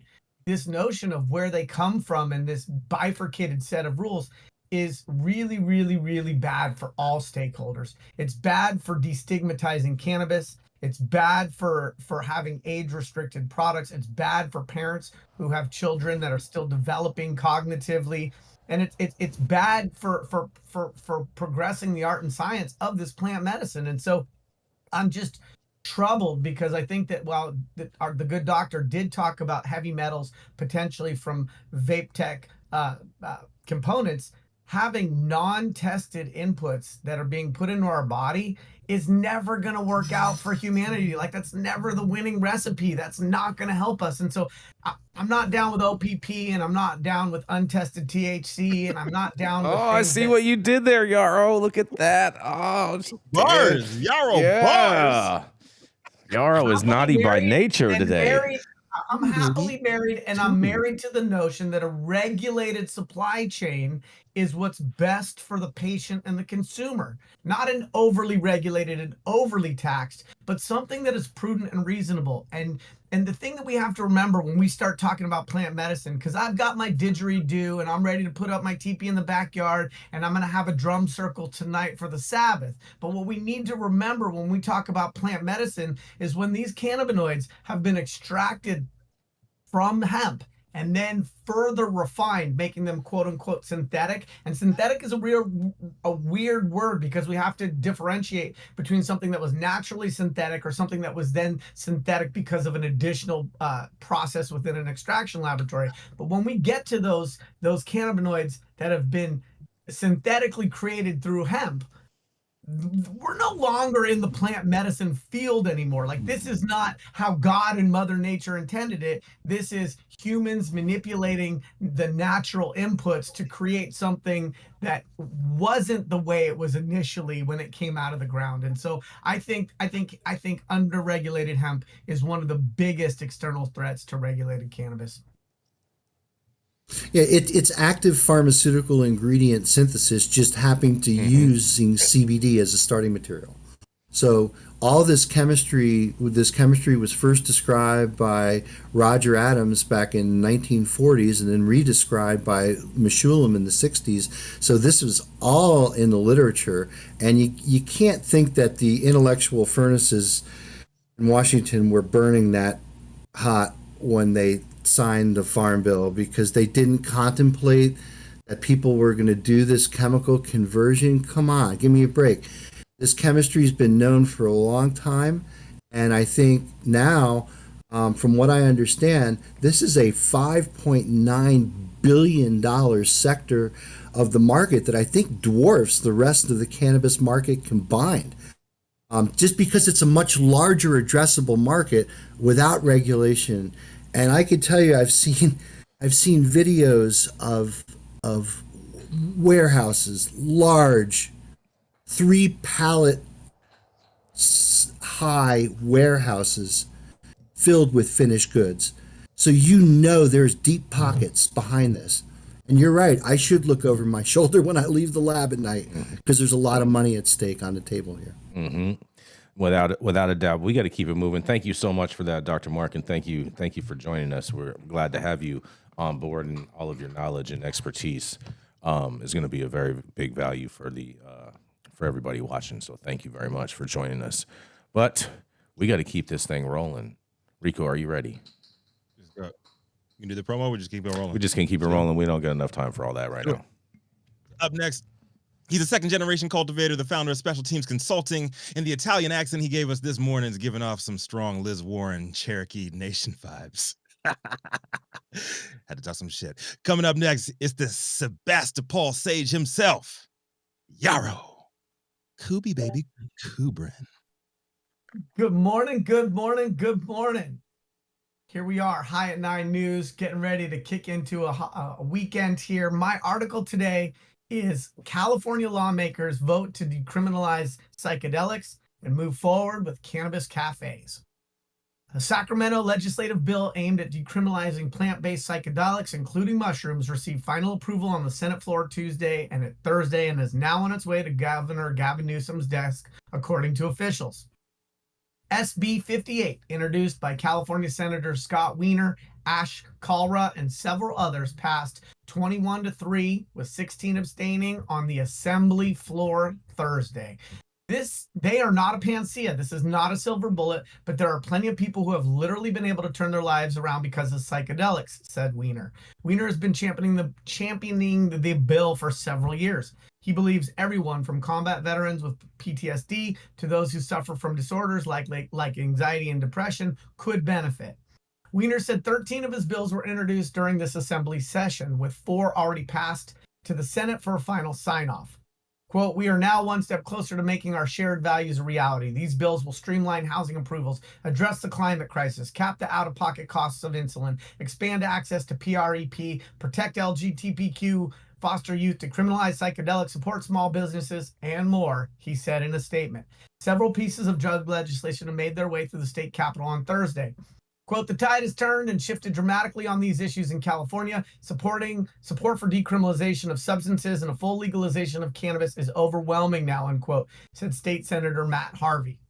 this notion of where they come from and this bifurcated set of rules is really, really, really bad for all stakeholders. It's bad for destigmatizing cannabis. It's bad for having age-restricted products. It's bad for parents who have children that are still developing cognitively, and it's bad for progressing the art and science of this plant medicine. And so, I'm just troubled because I think that while the good doctor did talk about heavy metals potentially from vape tech components, having non-tested inputs that are being put into our body is never going to work out for humanity. Like, that's never the winning recipe. That's not going to help us. And so I'm not down with OPP, and I'm not down with untested THC, and I'm not down with I see what you did there, Yarrow. Look at that. Oh, Bars, Yarrow, bars. Yarrow is naughty by nature today. I'm happily married, and I'm married to the notion that a regulated supply chain is what's best for the patient and the consumer. Not an overly regulated and overly taxed, but something that is prudent and reasonable. And the thing that we have to remember when we start talking about plant medicine, because I've got my didgeridoo and I'm ready to put up my teepee in the backyard, and I'm going to have a drum circle tonight for the Sabbath. But what we need to remember when we talk about plant medicine is when these cannabinoids have been extracted from hemp and then further refined, making them quote unquote synthetic. And synthetic is a weird word, because we have to differentiate between something that was naturally synthetic or something that was then synthetic because of an additional process within an extraction laboratory. But when we get to those cannabinoids that have been synthetically created through hemp, we're no longer in the plant medicine field anymore. Like, this is not how God and Mother Nature intended it. This is humans manipulating the natural inputs to create something that wasn't the way it was initially when it came out of the ground. And so I think underregulated hemp is one of the biggest external threats to regulated cannabis. Yeah, it's active pharmaceutical ingredient synthesis, just happening to using CBD as a starting material. So all this chemistry was first described by Roger Adams back in 1940s, and then redescribed by Meshulam in the 60s. So this was all in the literature, and you can't think that the intellectual furnaces in Washington were burning that hot when they signed the Farm Bill, because they didn't contemplate that people were going to do this chemical conversion. Come on, give me a break. This chemistry's been known for a long time, and I think now, from what I understand, this is a $5.9 billion sector of the market that I think dwarfs the rest of the cannabis market combined. Just because it's a much larger addressable market without regulation. And I can tell you, I've seen videos of warehouses, large, 3-pallet high warehouses filled with finished goods. So there's deep pockets behind this. And you're right, I should look over my shoulder when I leave the lab at night, because there's a lot of money at stake on the table here. Mm-hmm. Without a doubt, we got to keep it moving. Thank you so much for that, Dr. Mark, and thank you for joining us. We're glad to have you on board, and all of your knowledge and expertise is going to be a very big value for everybody watching. So thank you very much for joining us. But we got to keep this thing rolling. Rico, are you ready? You can do the promo. We just keep it rolling. We just can't keep it rolling. We don't got enough time for all that right now. Up next, he's a second-generation cultivator, the founder of Special Teams Consulting, and the Italian accent he gave us this morning is giving off some strong Liz Warren Cherokee Nation vibes. Had to talk some shit. Coming up next, it's the Sebastopol sage himself, Yarrow. Kubi baby Kubrin. Good morning, good morning, good morning. Here we are, High at 9 News, getting ready to kick into a weekend here. My article today is California lawmakers vote to decriminalize psychedelics and move forward with cannabis cafes. A Sacramento legislative bill aimed at decriminalizing plant-based psychedelics, including mushrooms, received final approval on the Senate floor Tuesday and Thursday and is now on its way to Governor Gavin Newsom's desk, according to officials. SB 58, introduced by California Senators Scott Wiener, Ash Kalra, and several others, passed 21-3 with 16 abstaining on the Assembly floor Thursday. They are not a panacea. This is not a silver bullet, but there are plenty of people who have literally been able to turn their lives around because of psychedelics, said Wiener. Wiener has been championing the bill for several years. He believes everyone from combat veterans with PTSD to those who suffer from disorders like anxiety and depression could benefit. Wiener said 13 of his bills were introduced during this assembly session, with 4 already passed to the Senate for a final sign-off. Quote, "We are now one step closer to making our shared values a reality. These bills will streamline housing approvals, address the climate crisis, cap the out-of-pocket costs of insulin, expand access to PrEP, protect LGBTQ, foster youth, decriminalize psychedelics, support small businesses, and more," he said in a statement. Several pieces of drug legislation have made their way through the state capitol on Thursday. Quote, "The tide has turned and shifted dramatically on these issues in California. Support for decriminalization of substances and a full legalization of cannabis is overwhelming now," unquote, said State Senator Matt Harvey.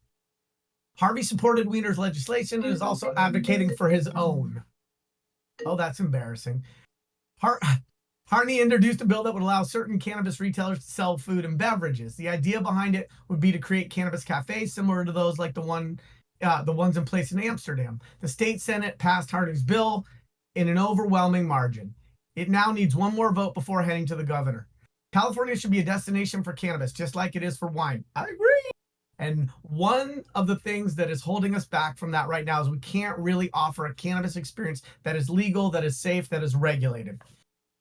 Harvey supported Wiener's legislation and is also advocating for his own. Oh, that's embarrassing. Harney introduced a bill that would allow certain cannabis retailers to sell food and beverages. The idea behind it would be to create cannabis cafes similar to those like the ones in place in Amsterdam. The state Senate passed Harney's bill in an overwhelming margin. It now needs one more vote before heading to the governor. California should be a destination for cannabis, just like it is for wine. I agree. And one of the things that is holding us back from that right now is we can't really offer a cannabis experience that is legal, that is safe, that is regulated.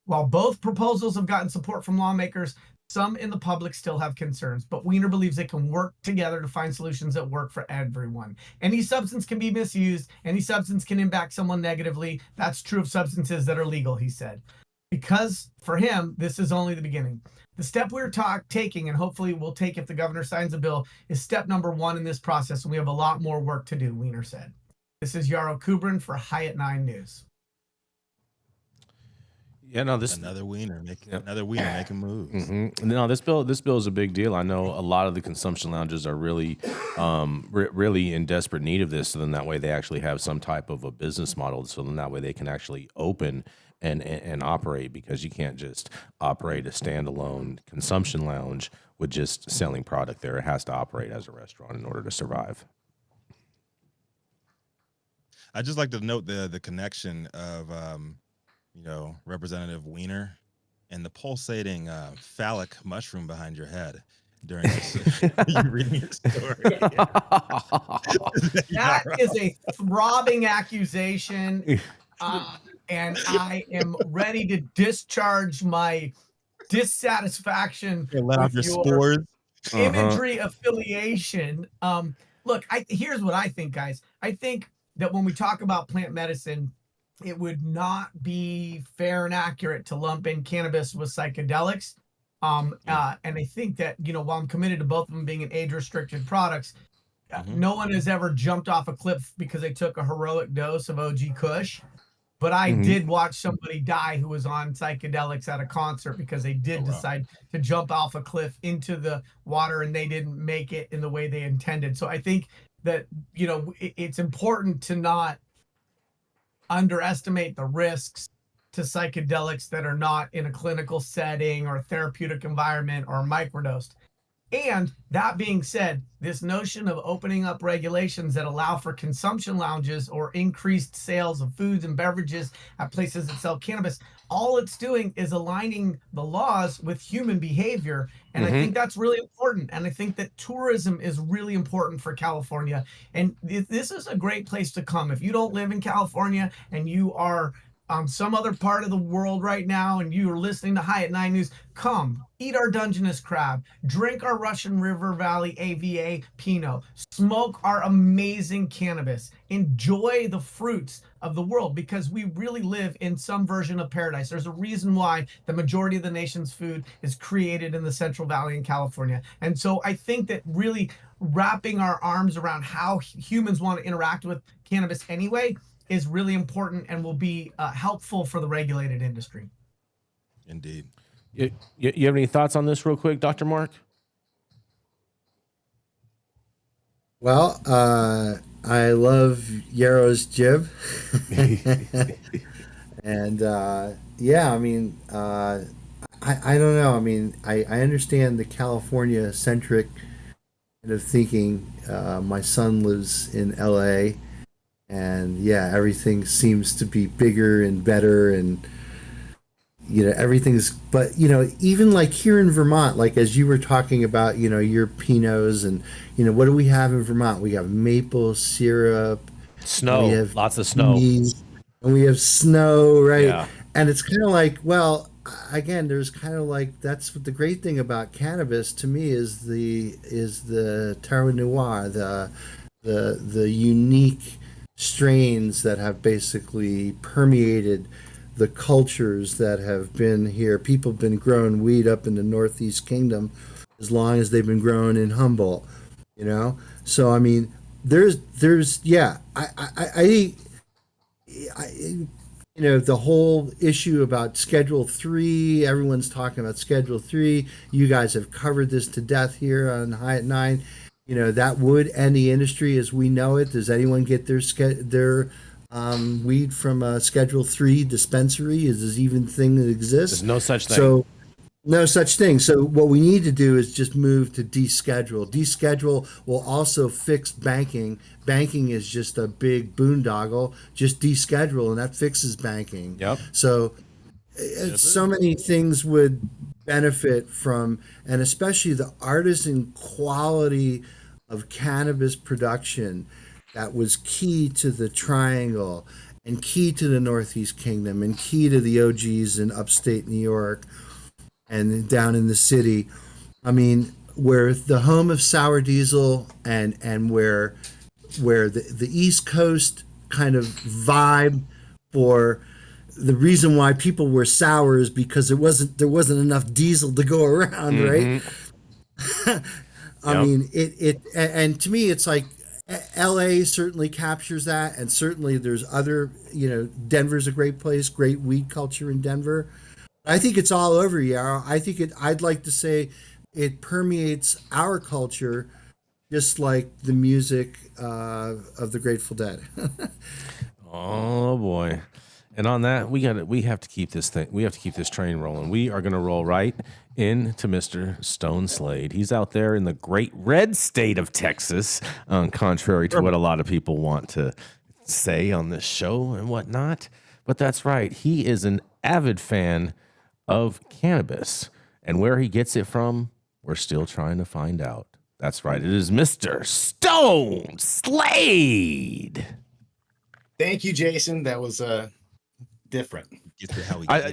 While both proposals have gotten support from lawmakers, some in the public still have concerns, but Wiener believes they can work together to find solutions that work for everyone. Any substance can be misused. Any substance can impact someone negatively. That's true of substances that are legal, he said. Because for him, this is only the beginning. The step we're taking, and hopefully we'll take if the governor signs a bill, is step number 1 in this process, and we have a lot more work to do, Wiener said. This is Yarrow Kubrin for High at 9 News. Yeah, no, Another wiener making moves. Mm-hmm. No, this bill is a big deal. I know a lot of the consumption lounges are really, really in desperate need of this. So then that way they actually have some type of a business model. So then that way they can actually open and operate, because you can't just operate a standalone consumption lounge with just selling product there. It has to operate as a restaurant in order to survive. I just like to note the connection of Representative Wiener and the pulsating phallic mushroom behind your head during you reading your story. That is a throbbing accusation, and I am ready to discharge my dissatisfaction Let off your spores. imagery affiliation. Look, here's what I think, guys. I think that when we talk about plant medicine, it would not be fair and accurate to lump in cannabis with psychedelics. And I think that, while I'm committed to both of them being in age-restricted products, no one has ever jumped off a cliff because they took a heroic dose of OG Kush. But I did watch somebody die who was on psychedelics at a concert because they did decide to jump off a cliff into the water and they didn't make it in the way they intended. So I think that, it's important to not underestimate the risks to psychedelics that are not in a clinical setting or a therapeutic environment or microdosed. And that being said, this notion of opening up regulations that allow for consumption lounges or increased sales of foods and beverages at places that sell cannabis, all it's doing is aligning the laws with human behavior. And I think that's really important. And I think that tourism is really important for California. And this is a great place to come. If you don't live in California and you are on some other part of the world right now and you are listening to High at 9 News, come eat our Dungeness crab, drink our Russian River Valley AVA Pinot, smoke our amazing cannabis, enjoy the fruits of the world, because we really live in some version of paradise. There's a reason why the majority of the nation's food is created in the Central Valley in California. And so I think that really wrapping our arms around how humans want to interact with cannabis anyway is really important and will be helpful for the regulated industry. Indeed. You have any thoughts on this real quick, Dr. Mark? Well, I love Yarrow's jib. And yeah, I mean, I don't know. I mean, I understand the California centric kind of thinking. My son lives in LA, and yeah, everything seems to be bigger and better, and everything's, but even like here in Vermont, like as you were talking about, your Pinots, and what do we have in Vermont? We have maple syrup, Snow, we have lots of snow. trees, and we have snow, right? Yeah. And it's kind of like, well, again, there's kind of like, that's what the great thing about cannabis to me is the terroir noir, the unique strains that have basically permeated the cultures that have been here. People have been growing weed up in the Northeast Kingdom as long as they've been growing in Humboldt, So I mean, there's yeah, I the whole issue about Schedule 3. Everyone's talking about Schedule 3. You guys have covered this to death here on High at 9. That would end the industry as we know it. Does anyone get their weed from a Schedule 3 dispensary? Is this even thing that exists? There's no such thing. So, no such thing. So what we need to do is just move to deschedule. Deschedule will also fix banking. Banking is just a big boondoggle. Just deschedule, and that fixes banking. Yep. So so many things would benefit from, and especially the artisan quality of cannabis production that was key to the Triangle and key to the Northeast Kingdom and key to the OGs in upstate New York and down in the city. I mean, where the home of sour diesel and where the East Coast kind of vibe for the reason why people were sour is because there wasn't enough diesel to go around, right? I mean, and to me, it's like LA certainly captures that, and certainly there's other, Denver's a great place, great weed culture in Denver. I think it's all over, Yarrow. I'd like to say it permeates our culture just like the music of the Grateful Dead. Oh boy. And on that, we have to keep this train rolling. We are going to roll right into Mr. Stone Slade. He's out there in the great red state of Texas, contrary to what a lot of people want to say on this show and whatnot. But that's right. He is an avid fan of cannabis. And where he gets it from, we're still trying to find out. That's right. It is Mr. Stone Slade. Thank you, Jason. That was different. I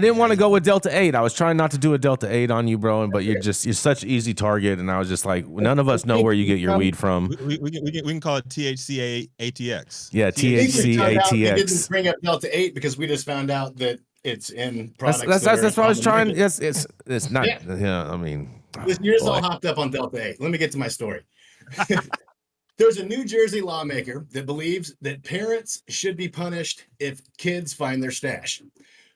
didn't want to go with Delta 8. I was trying not to do a Delta 8 on you, bro, but you're such an easy target, and I was just like, none of us know where you get your weed from. We can call it THC ATX. Yeah, THC ATX. We didn't bring up Delta 8 because we just found out that it's in products. That's what I was trying. Yes, it's not. Yeah, I mean, you're just all hopped up on Delta 8. Let me get to my story. There's a New Jersey lawmaker that believes that parents should be punished if kids find their stash.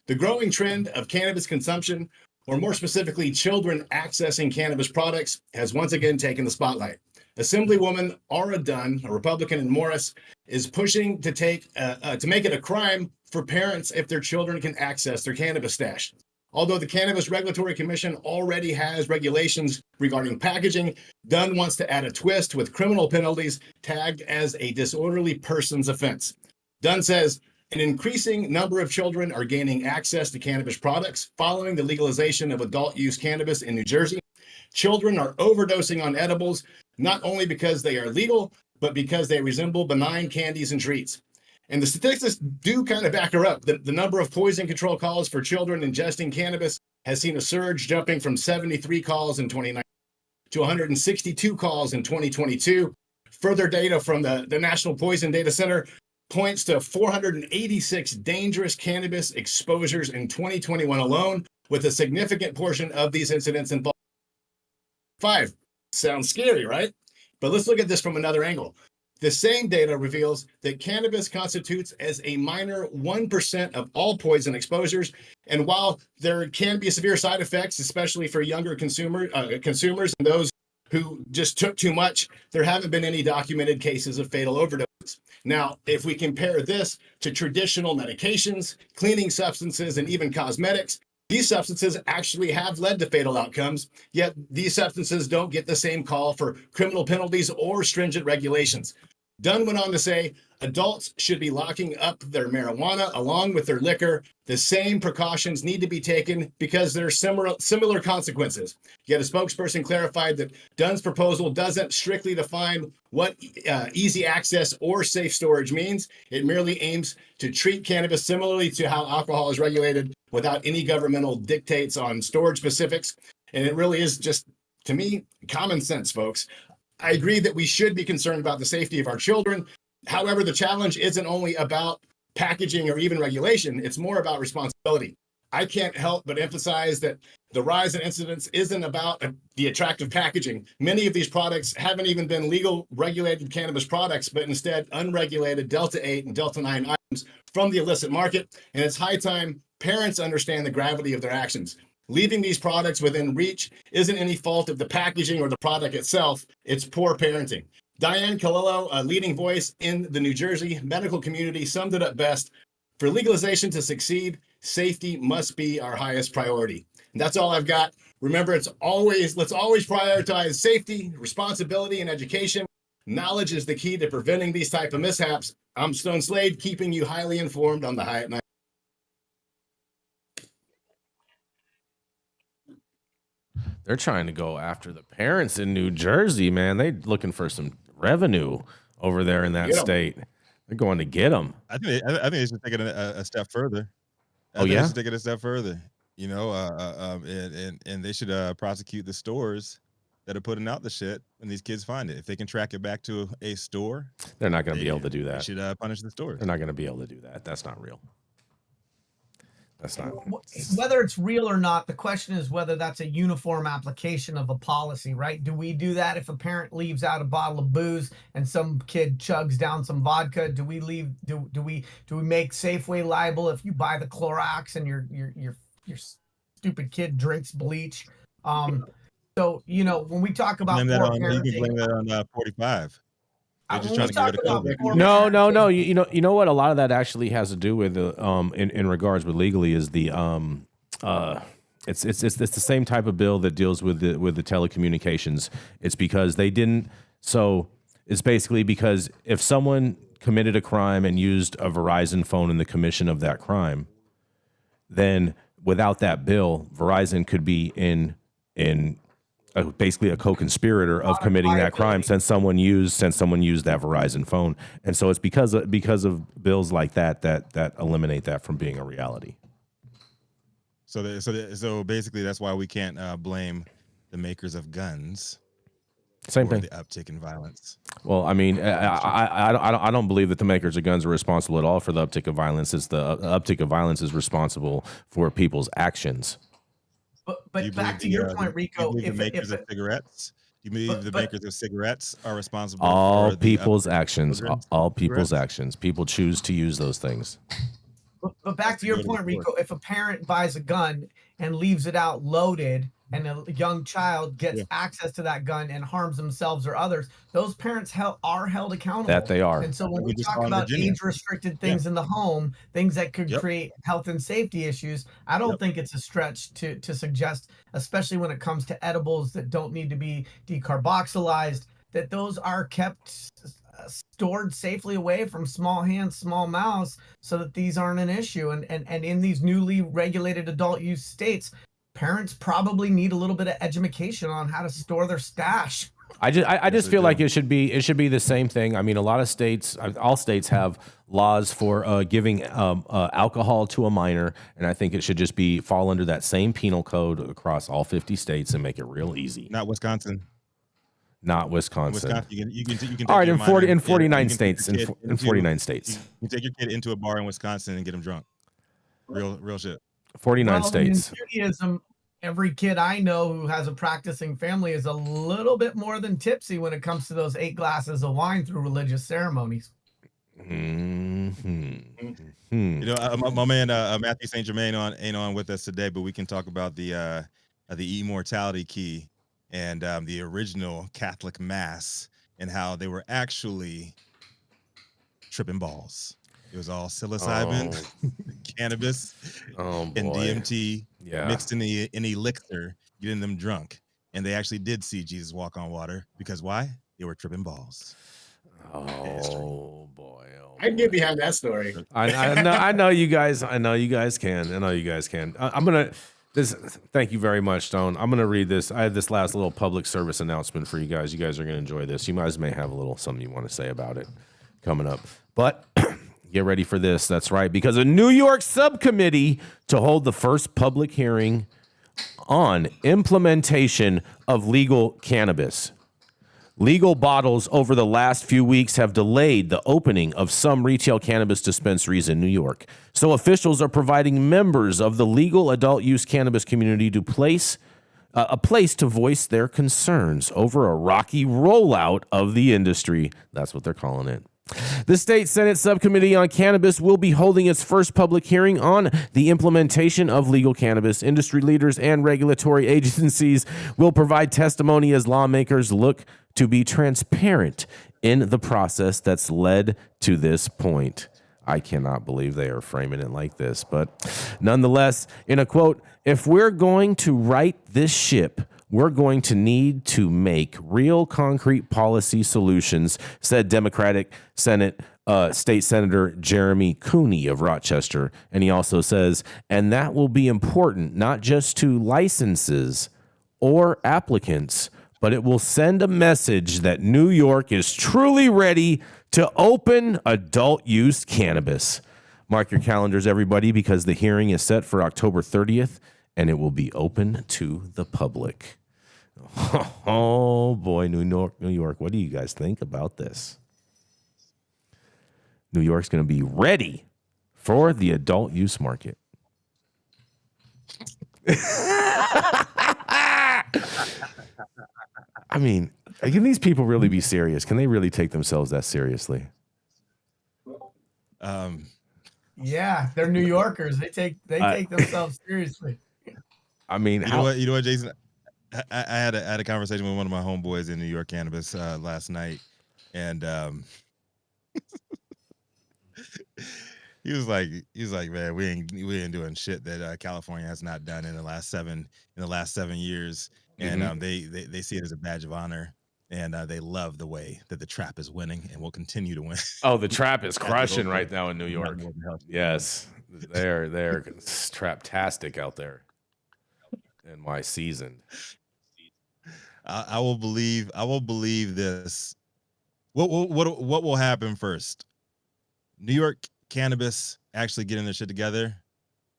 The growing trend of cannabis consumption, or more specifically, children accessing cannabis products, has once again taken the spotlight. Assemblywoman Aura Dunn, a Republican in Morris, is pushing to make it a crime for parents if their children can access their cannabis stash. Although the Cannabis Regulatory Commission already has regulations regarding packaging, Dunn wants to add a twist with criminal penalties tagged as a disorderly persons offense. Dunn says an increasing number of children are gaining access to cannabis products following the legalization of adult use cannabis in New Jersey. Children are overdosing on edibles, not only because they are legal, but because they resemble benign candies and treats. And the statistics do kind of back her up. The number of poison control calls for children ingesting cannabis has seen a surge, jumping from 73 calls in 2019 to 162 calls in 2022. Further data from the National Poison Data Center points to 486 dangerous cannabis exposures in 2021 alone, with a significant portion of these incidents involving 5. Sounds scary, right? But let's look at this from another angle. The same data reveals that cannabis constitutes as a minor 1% of all poison exposures. And while there can be severe side effects, especially for younger consumers and those who just took too much, there haven't been any documented cases of fatal overdoses. Now, if we compare this to traditional medications, cleaning substances, and even cosmetics, these substances actually have led to fatal outcomes, yet these substances don't get the same call for criminal penalties or stringent regulations. Dunn went on to say, adults should be locking up their marijuana along with their liquor. The same precautions need to be taken because there are similar consequences. Yet a spokesperson clarified that Dunn's proposal doesn't strictly define what easy access or safe storage means. It merely aims to treat cannabis similarly to how alcohol is regulated without any governmental dictates on storage specifics. And it really is just, to me, common sense, folks. I agree that we should be concerned about the safety of our children. However, the challenge isn't only about packaging or even regulation, it's more about responsibility. I can't help but emphasize that the rise in incidents isn't about the attractive packaging. Many of these products haven't even been legal regulated cannabis products, but instead unregulated Delta-8 and Delta-9 items from the illicit market. And it's high time parents understand the gravity of their actions. Leaving these products within reach isn't any fault of the packaging or the product itself. It's poor parenting. Diane Calillo, a leading voice in the New Jersey medical community, summed it up best. For legalization to succeed, safety must be our highest priority. And that's all I've got. Remember, let's always prioritize safety, responsibility, and education. Knowledge is the key to preventing these type of mishaps. I'm Stone Slade, keeping you highly informed on the High at Night. They're trying to go after the parents in New Jersey, man. They looking for some revenue over there in that state. They're going to get them. I think they should take it a step further. They should take it a step further. You know, and they should prosecute the stores that are putting out the shit when these kids find it. If they can track it back to a store, they're not going to be able to do that. They should punish the stores. They're not going to be able to do that. That's not real. That's not. Whether it's real or not, the question is whether that's a uniform application of a policy, right? Do we do that if a parent leaves out a bottle of booze and some kid chugs down some vodka? Do we make Safeway liable if you buy the Clorox and your stupid kid drinks bleach? So when we talk about you can blame that on 45. They're just trying to get rid of COVID. No. You know what? A lot of that actually has to do with in regards with legally is the it's the same type of bill that deals with the telecommunications. It's because they didn't. So it's basically because if someone committed a crime and used a Verizon phone in the commission of that crime, then without that bill, Verizon could be in basically a co-conspirator of committing that crime since someone used that Verizon phone. And so it's because of bills like that eliminate that from being a reality. So basically that's why we can't blame the makers of guns. Same thing. The uptick in violence. Well, I mean, I don't believe that the makers of guns are responsible at all for the uptick of violence. It's the uptick of violence is responsible for people's actions. But back to your point, Rico, the makers of cigarettes, you believe the makers of cigarettes are responsible all for people's actions? All people's actions. People choose to use those things. But back to your point, Rico, if a parent buys a gun and leaves it out loaded, and a young child gets access to that gun and harms themselves or others, those parents are held accountable. That they are. And so when we talk about age-restricted things in the home, things that could create health and safety issues, I don't think it's a stretch to suggest, especially when it comes to edibles that don't need to be decarboxylized, that those are kept stored safely away from small hands, small mouths, so that these aren't an issue. And in these newly regulated adult use states, parents probably need a little bit of education on how to store their stash, I just feel like it should be the same thing. I mean, a lot of states, all states have laws for giving alcohol to a minor, and I think it should just fall under that same penal code across all 50 states and make it real easy. Not Wisconsin. Not Wisconsin. You can take all right, your in minor 49 kid- states, you can take your in kid 49 states, You can take your kid into a bar in Wisconsin and get him drunk. Real shit. 49 Well, states. In Judaism, every kid I know who has a practicing family is a little bit more than tipsy when it comes to those 8 glasses of wine through religious ceremonies. Mm-hmm. You know, my man Matthew St. Germain ain't on with us today, but we can talk about the immortality key and the original Catholic Mass and how they were actually tripping balls. It was all psilocybin, cannabis, and DMT mixed in the elixir, getting them drunk. And they actually did see Jesus walk on water because why? They were tripping balls. Oh boy! I can get behind that story. I know you guys. I know you guys can. I'm gonna. Thank you very much, Stone. I'm gonna read this. I had this last little public service announcement for you guys. You guys are gonna enjoy this. You guys may have a little something you want to say about it coming up, but get ready for this. That's right, because a New York subcommittee to hold the first public hearing on implementation of legal cannabis. Legal bottles over the last few weeks have delayed the opening of some retail cannabis dispensaries in New York. So officials are providing members of the legal adult use cannabis community to a place to voice their concerns over a rocky rollout of the industry. That's what they're calling it. The State Senate Subcommittee on Cannabis will be holding its first public hearing on the implementation of legal cannabis. Industry leaders and regulatory agencies will provide testimony as lawmakers look to be transparent in the process that's led to this point. I cannot believe they are framing it like this, but nonetheless, in a quote, "If we're going to right this ship, we're going to need to make real concrete policy solutions," said Democratic State Senator Jeremy Cooney of Rochester. And he also says, "And that will be important not just to licenses or applicants, but it will send a message that New York is truly ready to open adult use cannabis." Mark your calendars, everybody, because the hearing is set for October 30th, and it will be open to the public. Oh boy, New York. What do you guys think about this? New York's going to be ready for the adult use market. I mean, can these people really be serious? Can they really take themselves that seriously? Yeah, they're New Yorkers. They take themselves seriously. I mean, you know what, Jason? I had a conversation with one of my homeboys in New York Cannabis last night, and he was like, man, we ain't doing shit that California has not done in the last 7 years, and they see it as a badge of honor, and they love the way that the trap is winning and will continue to win. Oh, the trap is crushing right now in New York. Yes, they're trap-tastic out there. And my season. I will believe this. What will happen first? New York Cannabis actually getting their shit together,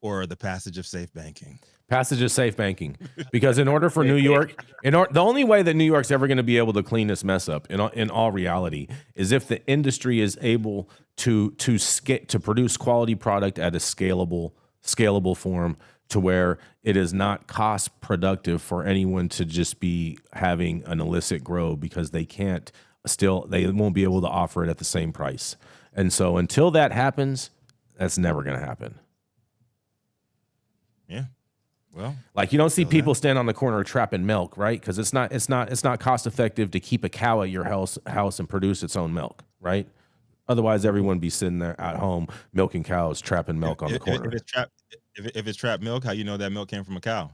or the passage of safe banking? Passage of safe banking, because in order for New York, the only way that New York's ever going to be able to clean this mess up, in all reality, is if the industry is able to produce quality product at a scalable form, to where it is not cost productive for anyone to just be having an illicit grow, because they won't be able to offer it at the same price. And so until that happens, that's never going to happen. Yeah. Well, like, you don't see people stand on the corner trapping milk, right? Because it's not cost effective to keep a cow at your house and produce its own milk, right? Otherwise, everyone would be sitting there at home milking cows, trapping milk on the corner. If it's trapped milk, how you know that milk came from a cow?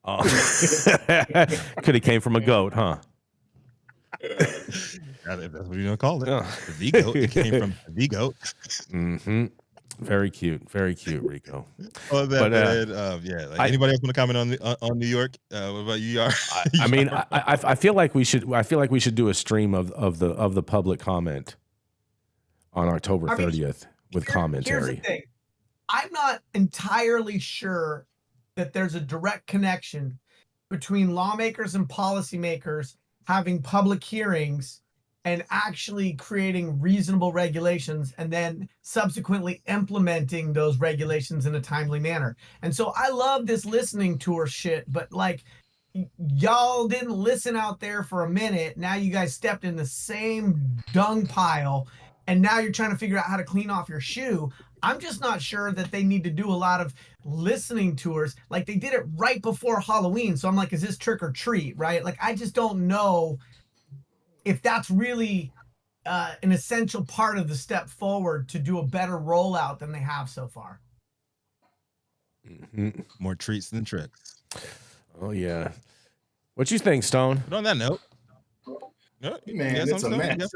Could have came from a goat, huh? That's what you're gonna call it. The goat. It came from the goat. Mm-hmm. Very cute, Rico. Oh, that But, man. Anybody else want to comment on New York? What about you? I mean, I feel like we should do a stream of the public comment on October 30th with commentary. Here's the thing. I'm not entirely sure that there's a direct connection between lawmakers and policymakers having public hearings and actually creating reasonable regulations and then subsequently implementing those regulations in a timely manner. And so I love this listening tour shit, but like y'all didn't listen out there for a minute. Now you guys stepped in the same dung pile and now you're trying to figure out how to clean off your shoe. I'm just not sure that they need to do a lot of listening tours. Like they did it right before Halloween. So I'm like, is this trick or treat, right? Like, I just don't know if that's really an essential part of the step forward to do a better rollout than they have so far. Mm-hmm. More treats than tricks. Oh yeah. What you think, Stone? But on that note, man, it's a mess.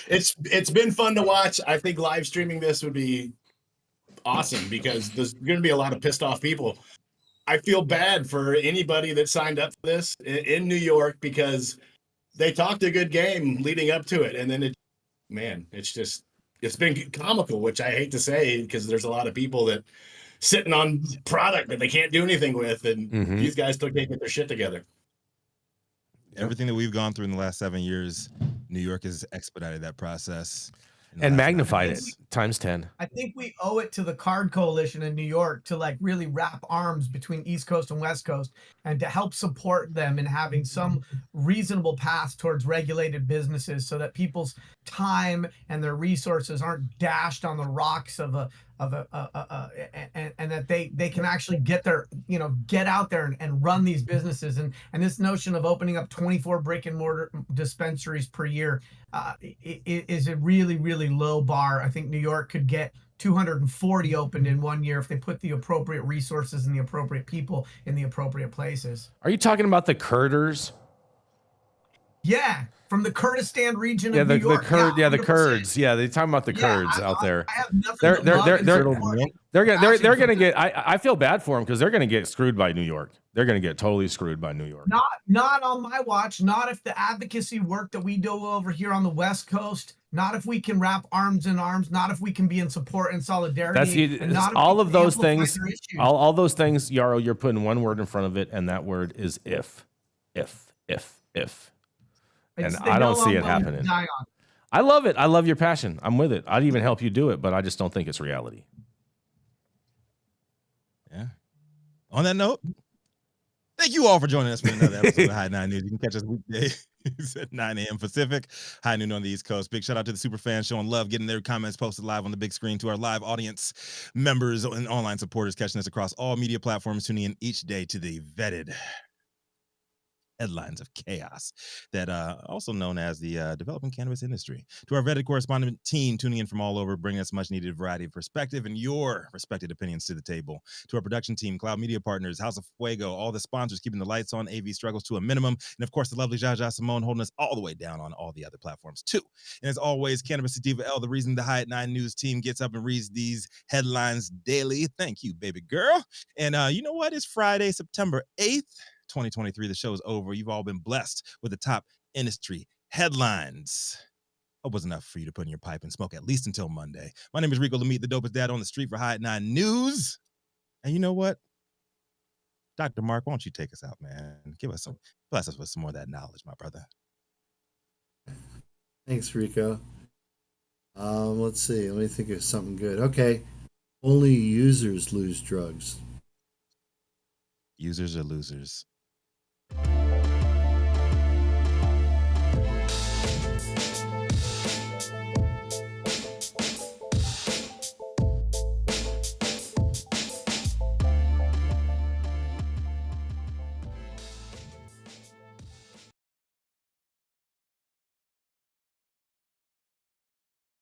It's been fun to watch. I think live streaming this would be awesome because there's going to be a lot of pissed off people. I feel bad for anybody that signed up for this in New York because they talked a good game leading up to it, and then it's been comical, which I hate to say because there's a lot of people that sitting on product that they can't do anything with, and these guys still can't get their shit together. Everything that we've gone through in the last 7 years, New York has expedited that process and magnified it times 10. I think we owe it to the Card Coalition in New York to like really wrap arms between East Coast and West Coast and to help support them in having some reasonable path towards regulated businesses so that people's time and their resources aren't dashed on the rocks and that they can actually get out there and run these businesses. And this notion of opening up 24 brick and mortar dispensaries per year is a really, really low bar. I think New York could get 240 opened in 1 year if they put the appropriate resources and the appropriate people in the appropriate places. Are you talking about the Kurders? Yeah, from the Kurdistan region of New York. The Kurds. Yeah, they're talking about the Kurds out there. I have nothing They're gonna get. I feel bad for them because they're gonna get screwed by New York. They're gonna get totally screwed by New York. Not on my watch. Not if the advocacy work that we do over here on the West Coast. Not if we can wrap arms in arms. Not if we can be in support and solidarity. All of those things. All those things, Yarrow. You're putting one word in front of it, and that word is if. And I don't see it happening. I love it. I love your passion. I'm with it. I'd even help you do it, but I just don't think it's reality. Yeah. On that note, thank you all for joining us for another episode of High 9 News. You can catch us weekdays at 9 a.m. Pacific, high noon on the East Coast. Big shout out to the super fans showing love, getting their comments posted live on the big screen, to our live audience members and online supporters catching us across all media platforms, tuning in each day to the vetted headlines of chaos that also known as the developing cannabis industry. To our vetted correspondent team tuning in from all over, bringing us much needed variety of perspective and your respected opinions to the table. To our production team, Cloud Media Partners, House of Fuego, all the sponsors keeping the lights on, AV struggles to a minimum, and of course the lovely Jaja Simone holding us all the way down on all the other platforms too. And as always, Cannabis Sativa L, the reason the High at 9 News team gets up and reads these headlines daily. Thank you, baby girl. And you know what? It's Friday, September 8th. 2023. The show is over. You've all been blessed with the top industry headlines. Hope was enough for you to put in your pipe and smoke at least until Monday. My name is Rico Lamitte, the dopest dad on the street for High at 9 News. And you know what? Dr. Mark, why don't you take us out, man? Bless us with some more of that knowledge, my brother. Thanks, Rico. Let's see. Let me think of something good. Okay. Only users lose drugs. Users are losers.